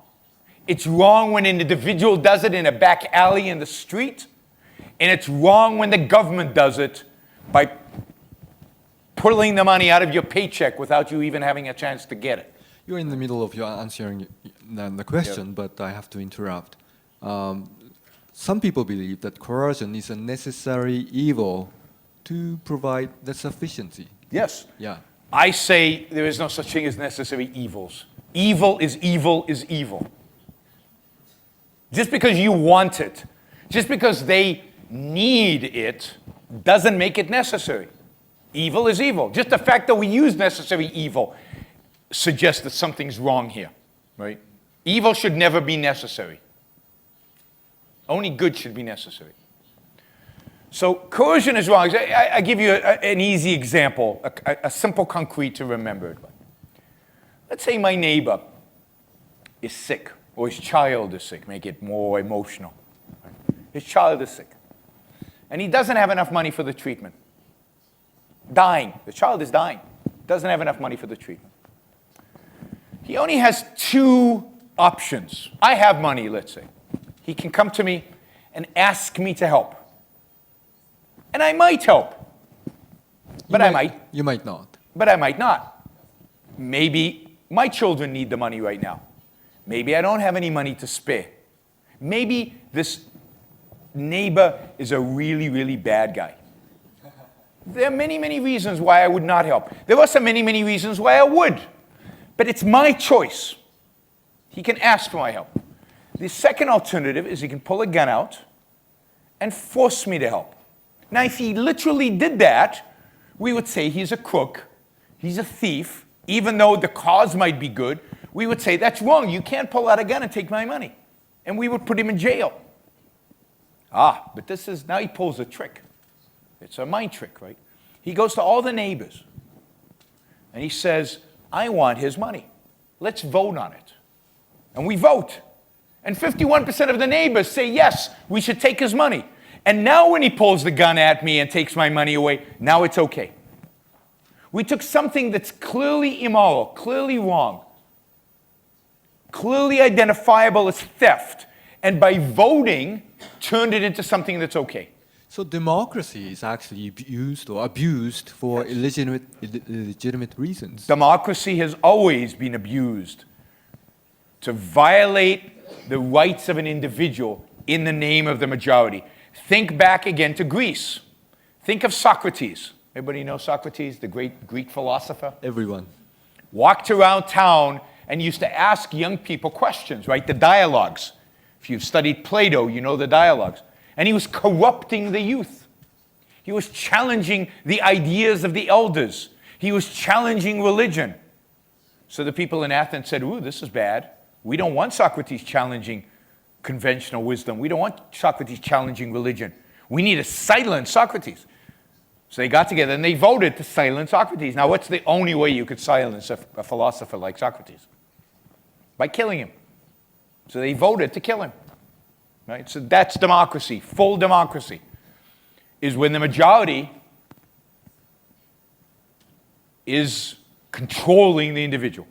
It's wrong when an individual does it in a back alley in the street, and it's wrong when the government does it by pulling the money out of your paycheck without you even having a chance to get it. You're in the middle of your answering the question, but I have to interrupt. Some people believe that coercion is a necessary evil to provide the sufficiency. Yes. Yeah. I say there is no such thing as necessary evils. Evil is evil is evil. Just because you want it, just because they need it, doesn't make it necessary. Evil is evil. Just the fact that we use necessary evil suggests that something's wrong here, right? Evil should never be necessary. Only good should be necessary. So coercion is wrong. I give you an easy example, a simple concrete to remember. Let's say my neighbor is sick, or his child is sick, make it more emotional. His child is sick, and he doesn't have enough money for the treatment. Dying. The child is dying. Doesn't have enough money for the treatment. He only has two options. I have money, let's say. He can come to me and ask me to help. And I might help. But I might. You might not. But I might not. Maybe my children need the money right now. Maybe I don't have any money to spare. Maybe this neighbor is a really, really bad guy. There are many, many reasons why I would not help. There are also many, many reasons why I would. But it's my choice. He can ask for my help. The second alternative is he can pull a gun out and force me to help. Now, if he literally did that, we would say he's a crook, he's a thief, even though the cause might be good. We would say, that's wrong. You can't pull out a gun and take my money. And we would put him in jail. But this is, now he pulls a trick. It's a mind trick, right? He goes to all the neighbors and he says, I want his money. Let's vote on it. And we vote. And 51% of the neighbors say, yes, we should take his money. And now when he pulls the gun at me and takes my money away, now it's okay. We took something that's clearly immoral, clearly wrong, clearly identifiable as theft, and by voting, turned it into something that's okay. So democracy is actually used or abused for illegitimate reasons. Democracy has always been abused to violate the rights of an individual in the name of the majority. Think back again to Greece. Think of Socrates. Everybody know Socrates, the great Greek philosopher? Everyone. Walked around town and used to ask young people questions, right? The dialogues. If you've studied Plato, you know the dialogues. And he was corrupting the youth. He was challenging the ideas of the elders. He was challenging religion. So the people in Athens said, ooh, this is bad. We don't want Socrates challenging conventional wisdom. We don't want Socrates challenging religion. We need to silence Socrates. So they got together and they voted to silence Socrates. Now, what's the only way you could silence a philosopher like Socrates? By killing him. So they voted to kill him. Right? So that's democracy. Full democracy is when the majority is controlling the individual.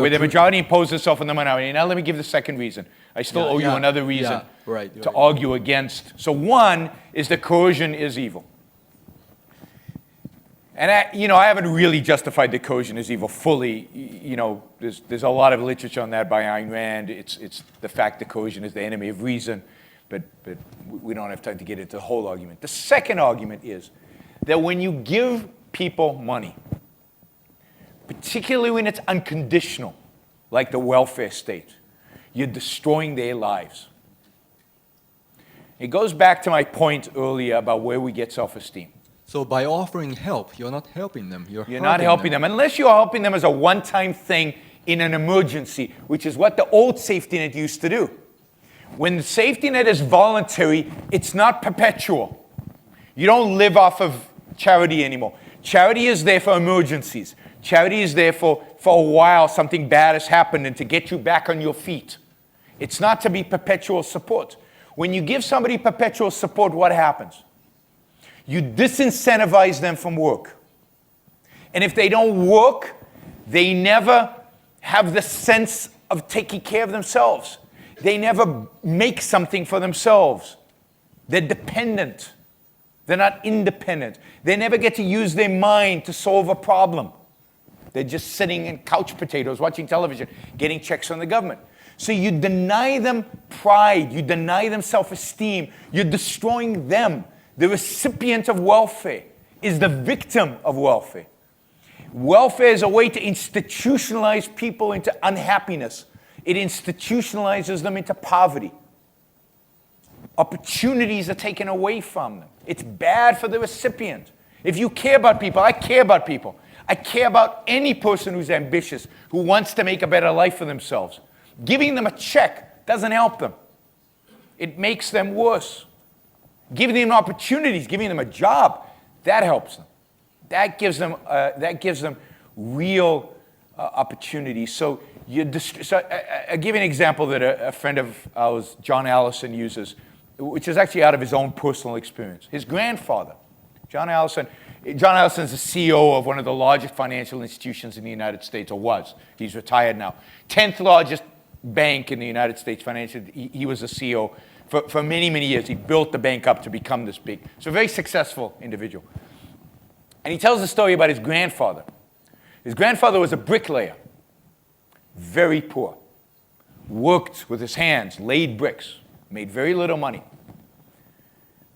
where the majority imposes itself on the minority. Now let me give the second reason. I still owe you another reason to argue against. So one is that coercion is evil. And I haven't really justified that coercion is evil fully. There's a lot of literature on that by Ayn Rand. It's the fact that coercion is the enemy of reason, but we don't have time to get into the whole argument. The second argument is that when you give people money, particularly when it's unconditional, like the welfare state, you're destroying their lives. It goes back to my point earlier about where we get self-esteem. So by offering help, you're not helping them. You're not helping them. Unless you're helping them as a one-time thing in an emergency, which is what the old safety net used to do. When the safety net is voluntary, it's not perpetual. You don't live off of charity anymore. Charity is there for emergencies. Charity is there for a while something bad has happened and to get you back on your feet. It's not to be perpetual support. When you give somebody perpetual support, what happens? You disincentivize them from work. And if they don't work, they never have the sense of taking care of themselves. They never make something for themselves. They're dependent. They're not independent. They never get to use their mind to solve a problem. They're just sitting in couch potatoes, watching television, getting checks from the government. So you deny them pride. You deny them self-esteem. You're destroying them. The recipient of welfare is the victim of welfare. Welfare is a way to institutionalize people into unhappiness. It institutionalizes them into poverty. Opportunities are taken away from them. It's bad for the recipient. If you care about people, I care about people. I care about any person who's ambitious, who wants to make a better life for themselves. Giving them a check doesn't help them. It makes them worse. Giving them opportunities, giving them a job, that helps them. That gives them real opportunities. So I'll give you an example that a friend of ours, John Allison, uses, which is actually out of his own personal experience. His grandfather, John Allison's the CEO of one of the largest financial institutions in the United States, or was. He's retired now. 10th largest bank in the United States financial. He was the CEO for many, many years. He built the bank up to become this big. So a very successful individual. And he tells a story about his grandfather. His grandfather was a bricklayer, very poor, worked with his hands, laid bricks, made very little money.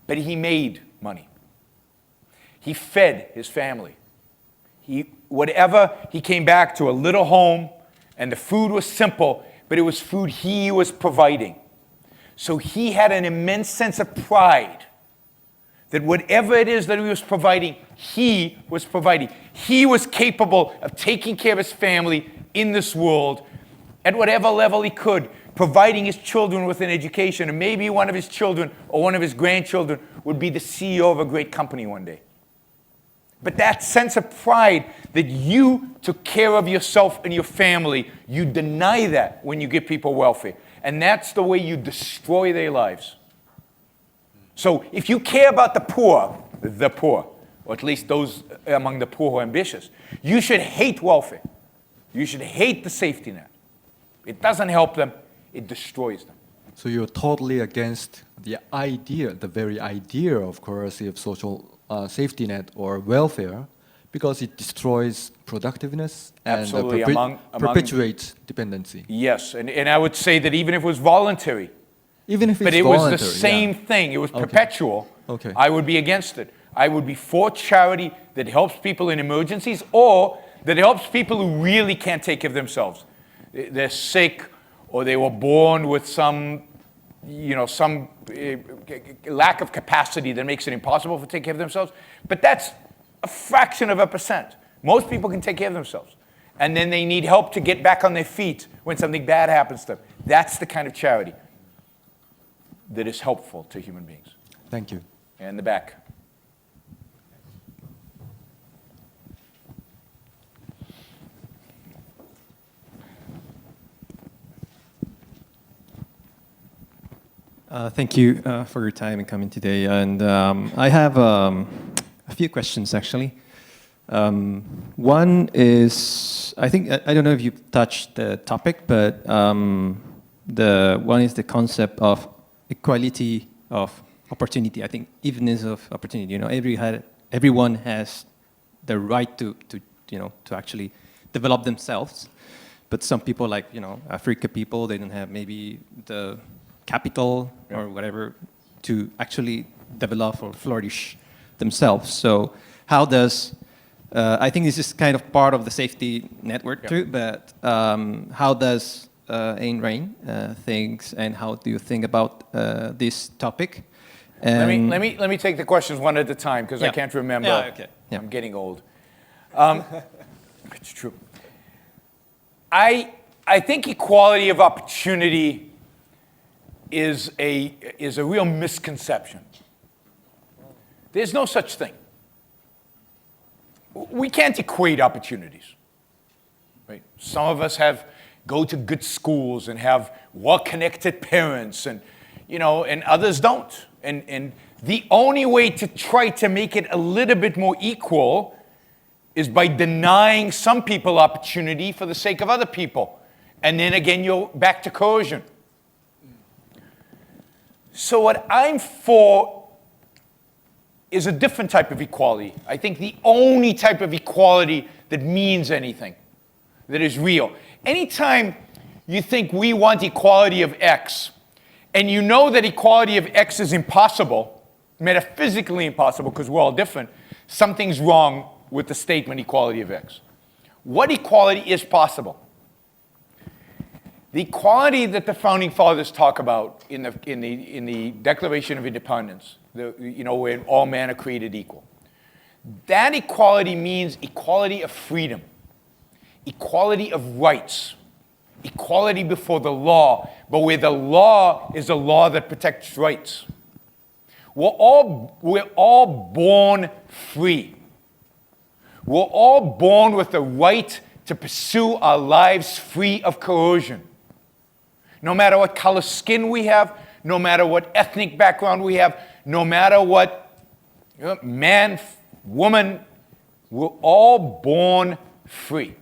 But he made money. He fed his family. He came back to a little home, and the food was simple, but it was food he was providing. So he had an immense sense of pride that whatever it is that he was providing, he was providing. He was capable of taking care of his family in this world at whatever level he could, providing his children with an education, and maybe one of his children or one of his grandchildren would be the CEO of a great company one day. But that sense of pride that you took care of yourself and your family, you deny that when you give people welfare. And that's the way you destroy their lives. So if you care about the poor, or at least those among the poor who are ambitious, you should hate welfare. You should hate the safety net. It doesn't help them, it destroys them. So you're totally against the very idea of coercive social safety net or welfare, because it destroys productiveness and perpetuates dependency. Yes, and I would say that even if it was voluntary, but it was the same thing, it was perpetual, I would be against it. I would be for charity that helps people in emergencies, or that helps people who really can't take care of themselves. They're sick, or they were born with some lack of capacity that makes it impossible to take care of themselves. But that's a fraction of a percent. Most people can take care of themselves. And then they need help to get back on their feet when something bad happens to them. That's the kind of charity that is helpful to human beings. Thank you. And the back. Thank you for your time and coming today. And I have a few questions, actually. One is, I think, I don't know if you've touched the topic, but the one is the concept of equality of opportunity. I think evenness of opportunity. You know, everyone has the right to actually develop themselves. But some people, like, you know, Africa people, they don't have maybe the capital or whatever to actually develop or flourish themselves. So how does, I think this is kind of part of the safety network too, but how does Ayn Rand thinks, and how do you think about this topic? And Let me take the questions one at a time, because I can't remember. Yeah, okay. Yeah. I'm getting old. It's true. I think equality of opportunity is a real misconception. There's no such thing. We can't equate opportunities. Right? Some of us go to good schools and have well-connected parents, and others don't. And the only way to try to make it a little bit more equal is by denying some people opportunity for the sake of other people. And then again, you're back to coercion. So what I'm for is a different type of equality. I think the only type of equality that means anything, that is real. Anytime you think we want equality of X, and you know that equality of X is impossible, metaphysically impossible, because we're all different, something's wrong with the statement equality of X. What equality is possible? The equality that the founding fathers talk about in the Declaration of Independence, where all men are created equal. That equality means equality of freedom, equality of rights, equality before the law, but where the law is a law that protects rights. We're all born free. We're all born with the right to pursue our lives free of coercion. No matter what color skin we have, no matter what ethnic background we have, no matter what man, woman, we're all born free.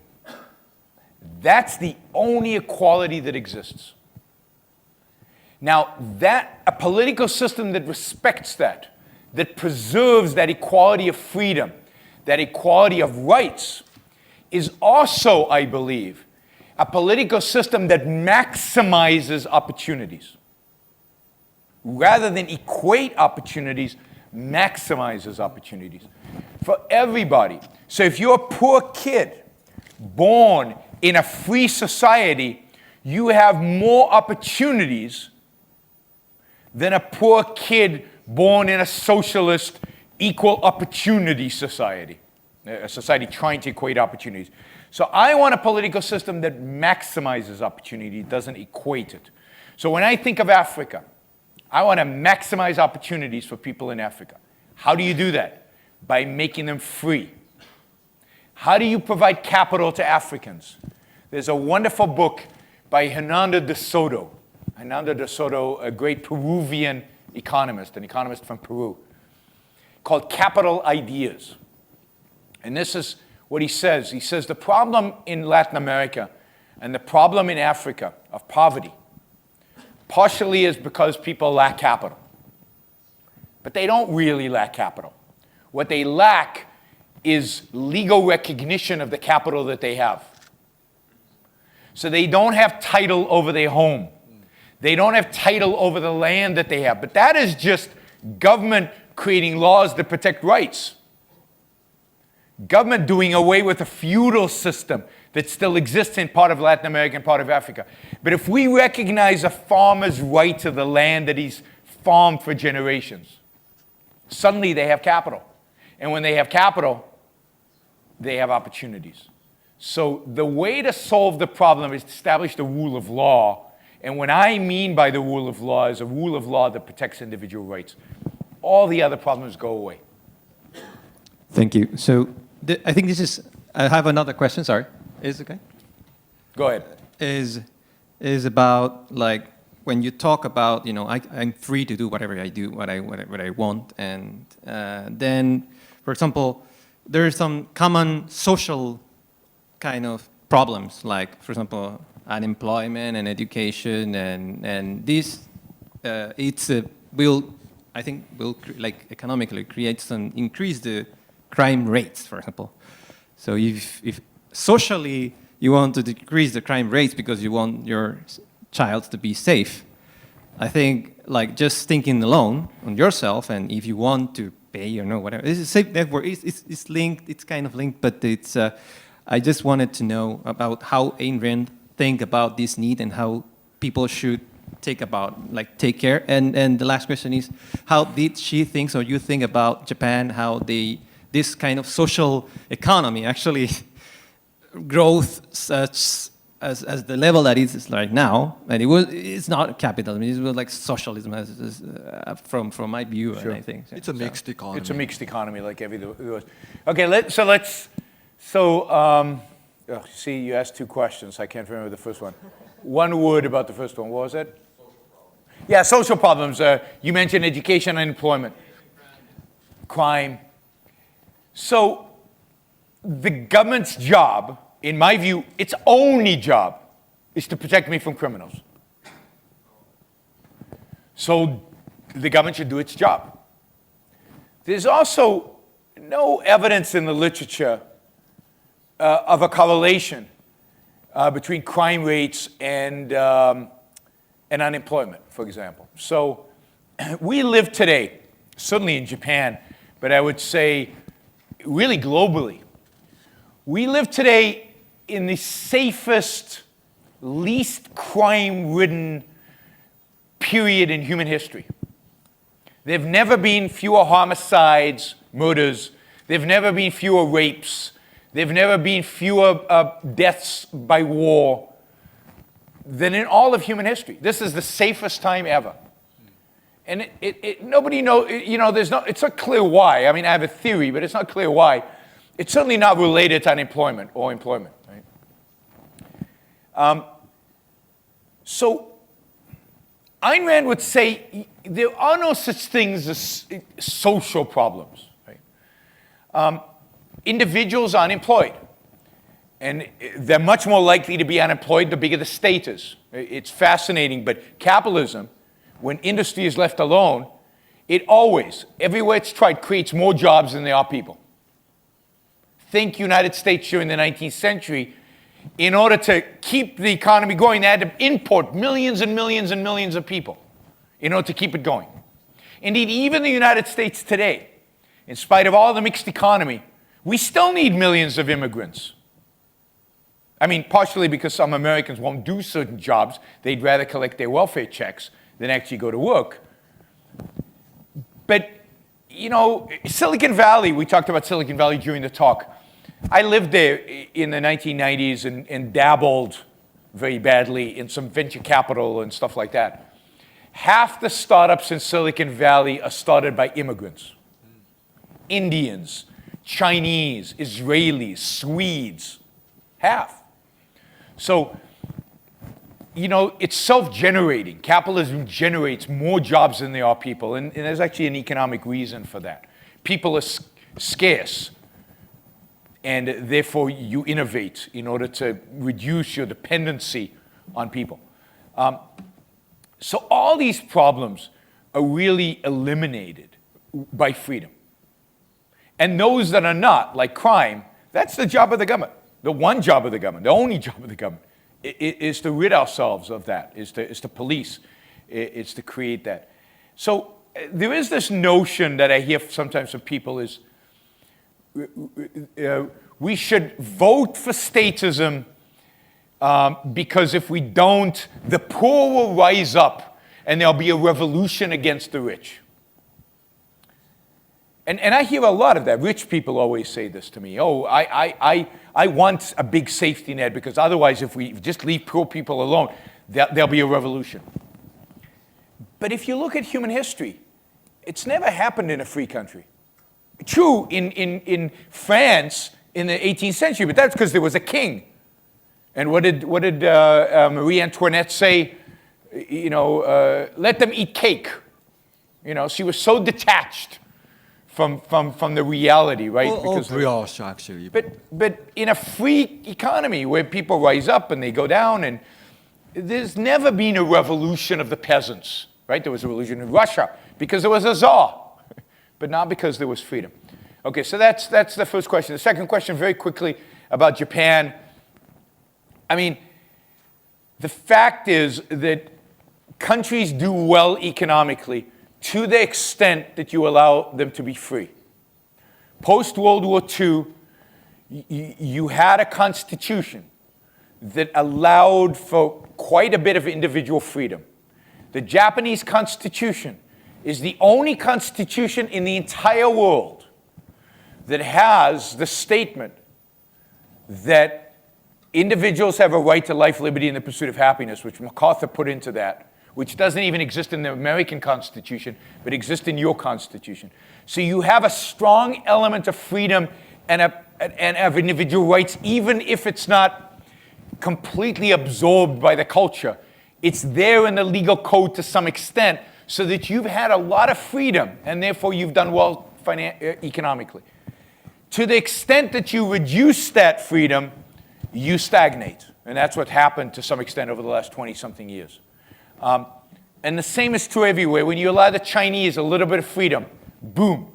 That's the only equality that exists. Now, a political system that respects that preserves that equality of freedom, that equality of rights, is also, I believe, a political system that maximizes opportunities. Rather than equate opportunities, maximizes opportunities for everybody. So if you're a poor kid born in a free society, you have more opportunities than a poor kid born in a socialist, equal opportunity society, a society trying to equate opportunities. So I want a political system that maximizes opportunity, doesn't equate it. So when I think of Africa, I want to maximize opportunities for people in Africa. How do you do that? By making them free. How do you provide capital to Africans? There's a wonderful book by Hernando de Soto. Hernando de Soto, a great Peruvian economist, an economist from Peru, called Capital Ideas. And this is what he says. He says the problem in Latin America and the problem in Africa of poverty partially is because people lack capital. But they don't really lack capital. What they lack is legal recognition of the capital that they have. So they don't have title over their home. They don't have title over the land that they have. But that is just government creating laws that protect rights. Government doing away with a feudal system that still exists in part of Latin America and part of Africa. But if we recognize a farmer's right to the land that he's farmed for generations, suddenly they have capital. And when they have capital, they have opportunities. So the way to solve the problem is to establish the rule of law. And what I mean by the rule of law is a rule of law that protects individual rights. All the other problems go away. Thank you. So I think this is, I have another question, sorry. Is it okay? Go ahead. Is about, like, when you talk about, I'm free to do whatever I do, what I want. And then, for example, there are some common social kind of problems, like, for example, unemployment and education, and this will like economically create some increase the crime rates, for example. So if socially you want to decrease the crime rates because you want your child to be safe, I think like just thinking alone on yourself, and if you want to pay or no whatever, this is safe network. It's linked. It's kind of linked, but it's. I just wanted to know about how Ayn Rand think about this need and how people should take care. And the last question is, how did she think or you think about Japan? How this kind of social economy actually growth such as the level that it is right now, and it's not capitalism, it was like socialism from my view. Sure. And I think It's a mixed economy. It's a mixed economy, like everything. Okay, see, you asked two questions. I can't remember the first one. One word about the first one. What was it? Yeah, social problems. You mentioned education and employment, crime. So the government's job, in my view, its only job is to protect me from criminals. So the government should do its job. There's also no evidence in the literature of a correlation between crime rates and unemployment, for example. So we live today, certainly in Japan, but I would say really globally, we live today in the safest, least crime-ridden period in human history. There have never been fewer homicides, murders. There have never been fewer rapes. There have never been fewer deaths by war than in all of human history. This is the safest time ever. And nobody knows, it's not clear why. I mean, I have a theory, but it's not clear why. It's certainly not related to unemployment or employment, right? So Ayn Rand would say there are no such things as social problems, right? Individuals are unemployed, and they're much more likely to be unemployed the bigger the state is. It's fascinating, but capitalism, when industry is left alone, it always, everywhere it's tried, creates more jobs than there are people. Think United States during the 19th century. In order to keep the economy going, they had to import millions and millions and millions of people in order to keep it going. Indeed, even the United States today, in spite of all the mixed economy, we still need millions of immigrants. I mean, partially because some Americans won't do certain jobs. They'd rather collect their welfare checks than actually go to work. But, Silicon Valley, we talked about Silicon Valley during the talk. I lived there in the 1990s and dabbled very badly in some venture capital and stuff like that. Half the startups in Silicon Valley are started by immigrants. Indians, Chinese, Israelis, Swedes, half. So, it's self-generating. Capitalism generates more jobs than there are people, and there's actually an economic reason for that. People are scarce, and therefore you innovate in order to reduce your dependency on people. So all these problems are really eliminated by freedom. And those that are not, like crime, that's the job of the government. The one job of the government, the only job of the government, is to rid ourselves of that, is to police, is to create that. So there is this notion that I hear sometimes from people is we should vote for statism because if we don't, the poor will rise up and there'll be a revolution against the rich. And I hear a lot of that. Rich people always say this to me. Oh, I want a big safety net because otherwise if we just leave poor people alone, there'll be a revolution. But if you look at human history, it's never happened in a free country. True, in France in the 18th century, but that's because there was a king. And what did Marie Antoinette say? Let them eat cake. She was so detached from the reality, right? Or brioche, actually. But in a free economy where people rise up and they go down, and there's never been a revolution of the peasants, right? There was a revolution in Russia because there was a czar, but not because there was freedom. Okay, so that's the first question. The second question, very quickly, about Japan. I mean, the fact is that countries do well economically to the extent that you allow them to be free. Post-World War II, you had a constitution that allowed for quite a bit of individual freedom. The Japanese constitution is the only constitution in the entire world that has the statement that individuals have a right to life, liberty, and the pursuit of happiness, which MacArthur put into that, which doesn't even exist in the American Constitution, but exists in your Constitution. So you have a strong element of freedom and of individual rights, even if it's not completely absorbed by the culture. It's there in the legal code to some extent, so that you've had a lot of freedom, and therefore you've done well economically. To the extent that you reduce that freedom, you stagnate. And that's what happened to some extent over the last 20-something years. And the same is true everywhere. When you allow the Chinese a little bit of freedom, boom,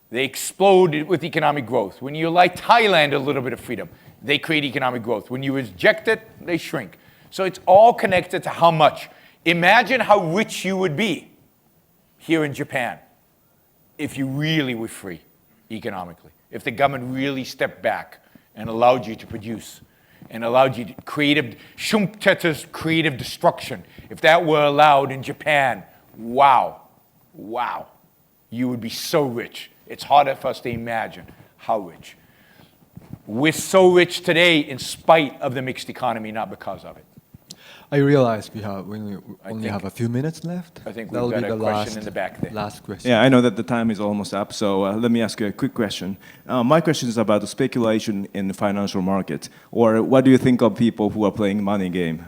they explode with economic growth. When you allow Thailand a little bit of freedom, they create economic growth. When you reject it, they shrink. So it's all connected to how much. Imagine how rich you would be here in Japan if you really were free economically, if the government really stepped back and allowed you to produce and allowed you to Schumpeter's creative destruction. If that were allowed in Japan, wow, you would be so rich. It's harder for us to imagine how rich. We're so rich today in spite of the mixed economy, not because of it. I realize we only have a few minutes left. I think That'll we've got be a the question in the back there. last question. Yeah, I know that the time is almost up, so let me ask you a quick question. My question is about the speculation in the financial market, or what do you think of people who are playing money game?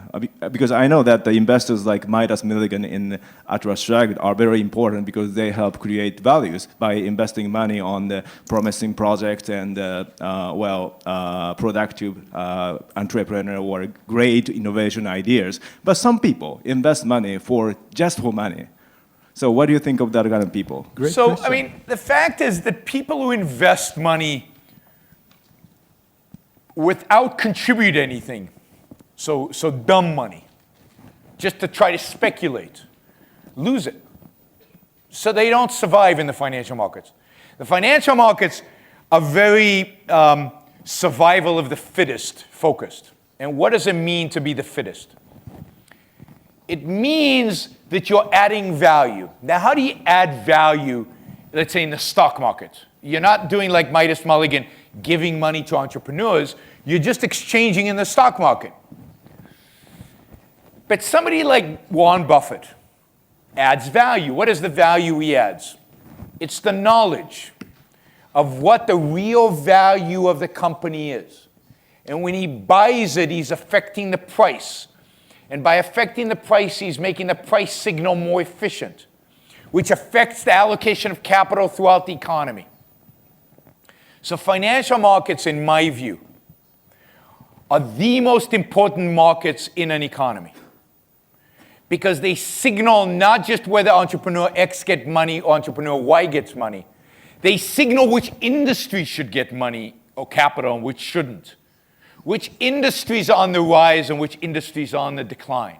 Because I know that the investors like Midas Milligan in Atlas Shrugged are very important because they help create values by investing money on the promising projects and productive entrepreneur or great innovation ideas. But some people invest money just for money. So what do you think of that kind of people? Great So, question. I mean, the fact is that people who invest money without contribute anything, so dumb money, just to try to speculate, lose it. So they don't survive in the financial markets. The financial markets are very survival of the fittest focused. And what does it mean to be the fittest? It means that you're adding value. Now, how do you add value, let's say, in the stock market? You're not doing like Midas Mulligan, giving money to entrepreneurs. You're just exchanging in the stock market. But somebody like Warren Buffett adds value. What is the value he adds? It's the knowledge of what the real value of the company is. And when he buys it, he's affecting the price. And by affecting the price, he's making the price signal more efficient, which affects the allocation of capital throughout the economy. So financial markets, in my view, are the most important markets in an economy because they signal not just whether entrepreneur X gets money or entrepreneur Y gets money. They signal which industry should get money or capital and which shouldn't. Which industries are on the rise and which industries are on the decline.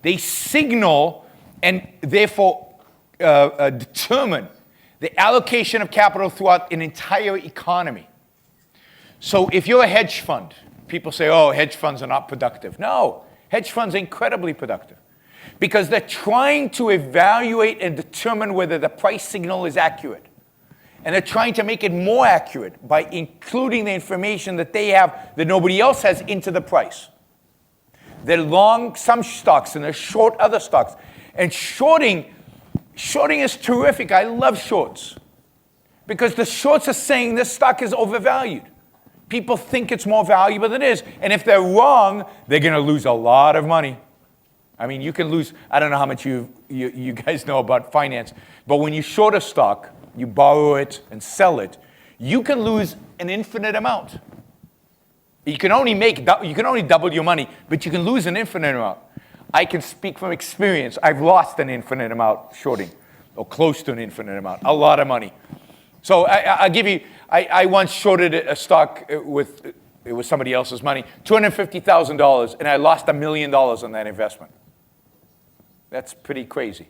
They signal and therefore determine the allocation of capital throughout an entire economy. So if you're a hedge fund, people say, oh, hedge funds are not productive. No, hedge funds are incredibly productive because they're trying to evaluate and determine whether the price signal is accurate. And they're trying to make it more accurate by including the information that they have that nobody else has into the price. They're long some stocks and they're short other stocks. And shorting is terrific. I love shorts because the shorts are saying this stock is overvalued. People think it's more valuable than it is. And if they're wrong, they're going to lose a lot of money. I mean, you can lose, I don't know how much you guys know about finance, but when you short a stock, you borrow it and sell it, you can lose an infinite amount. You can only double your money, but you can lose an infinite amount. I can speak from experience. I've lost an infinite amount shorting, or close to an infinite amount, a lot of money. So I'll give you, I once shorted a stock it was somebody else's money, $250,000, and I lost $1 million on that investment. That's pretty crazy.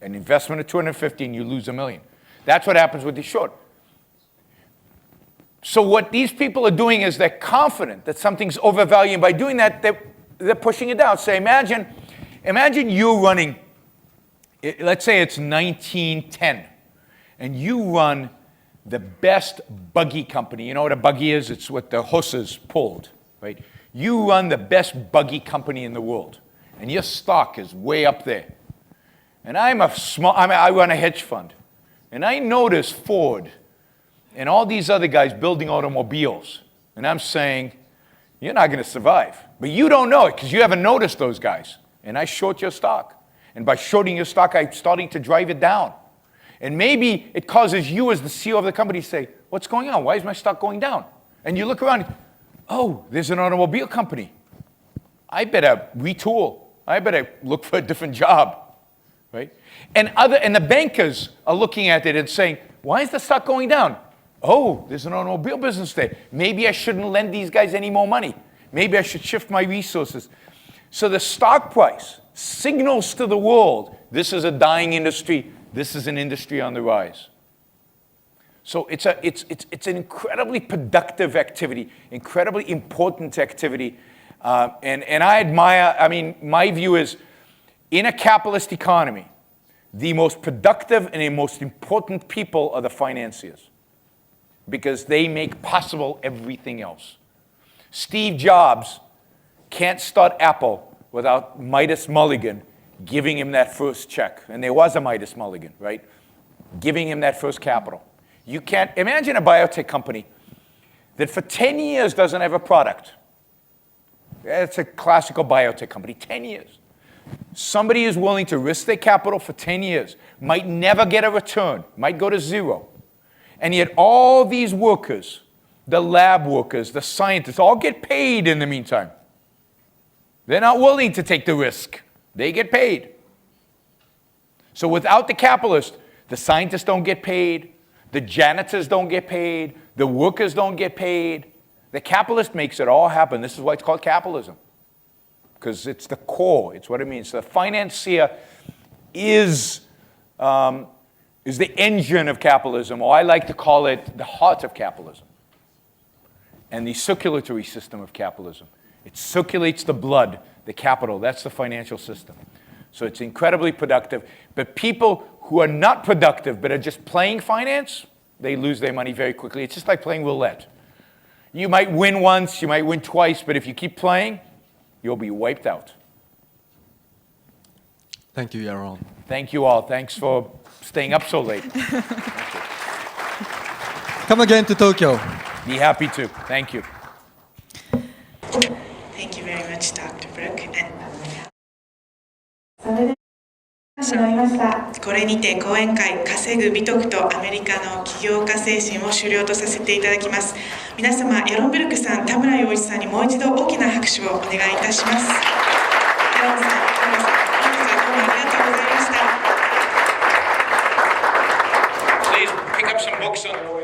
An investment of 250 and you lose $1 million. That's what happens with the short. So what these people are doing is they're confident that something's overvalued. And by doing that, they're pushing it down. So imagine you running, let's say it's 1910, and you run the best buggy company. You know what a buggy is? It's what the horses pulled, right? You run the best buggy company in the world, and your stock is way up there. And I run a hedge fund, and I notice Ford and all these other guys building automobiles. And I'm saying, you're not going to survive. But you don't know it because you haven't noticed those guys. And I short your stock. And by shorting your stock, I'm starting to drive it down. And maybe it causes you as the CEO of the company to say, what's going on? Why is my stock going down? And you look around, oh, there's an automobile company. I better retool. I better look for a different job, right? And the bankers are looking at it and saying, why is the stock going down? Oh, there's an automobile business there. Maybe I shouldn't lend these guys any more money. Maybe I should shift my resources. So the stock price signals to the world, this is a dying industry. This is an industry on the rise. So it's an incredibly productive activity, incredibly important activity. And I admire, my view is, in a capitalist economy, the most productive and the most important people are the financiers, because they make possible everything else. Steve Jobs can't start Apple without Midas Mulligan giving him that first check. And there was a Midas Mulligan, right? Giving him that first capital. You can't imagine a biotech company that for 10 years doesn't have a product. It's a classical biotech company, 10 years. Somebody is willing to risk their capital for 10 years, might never get a return, might go to zero. And yet all these workers, the lab workers, the scientists, all get paid in the meantime. They're not willing to take the risk. They get paid. So without the capitalist, the scientists don't get paid, the janitors don't get paid, the workers don't get paid. The capitalist makes it all happen. This is why it's called capitalism, because it's the core. It's what it means. So the financier is the engine of capitalism, or I like to call it the heart of capitalism, and the circulatory system of capitalism. It circulates the blood, the capital. That's the financial system. So it's incredibly productive. But people who are not productive but are just playing finance, they lose their money very quickly. It's just like playing roulette. You might win once, you might win twice, but if you keep playing, you'll be wiped out. Thank you, Yaron. Thank you all. Thanks for staying up so late. Come again to Tokyo. Be happy to. Thank you. Thank you very much, Dr. Brook. And これにて講演会稼ぐ美徳とアメリカの起業家精神を終了とさせていただきます。皆様、ヤロン・ブルクさん、田村陽一さんにもう一度大きな拍手をお願いいたします。ヤロンさん、田村さん、本日はどうもありがとうございました。Please pick up some books on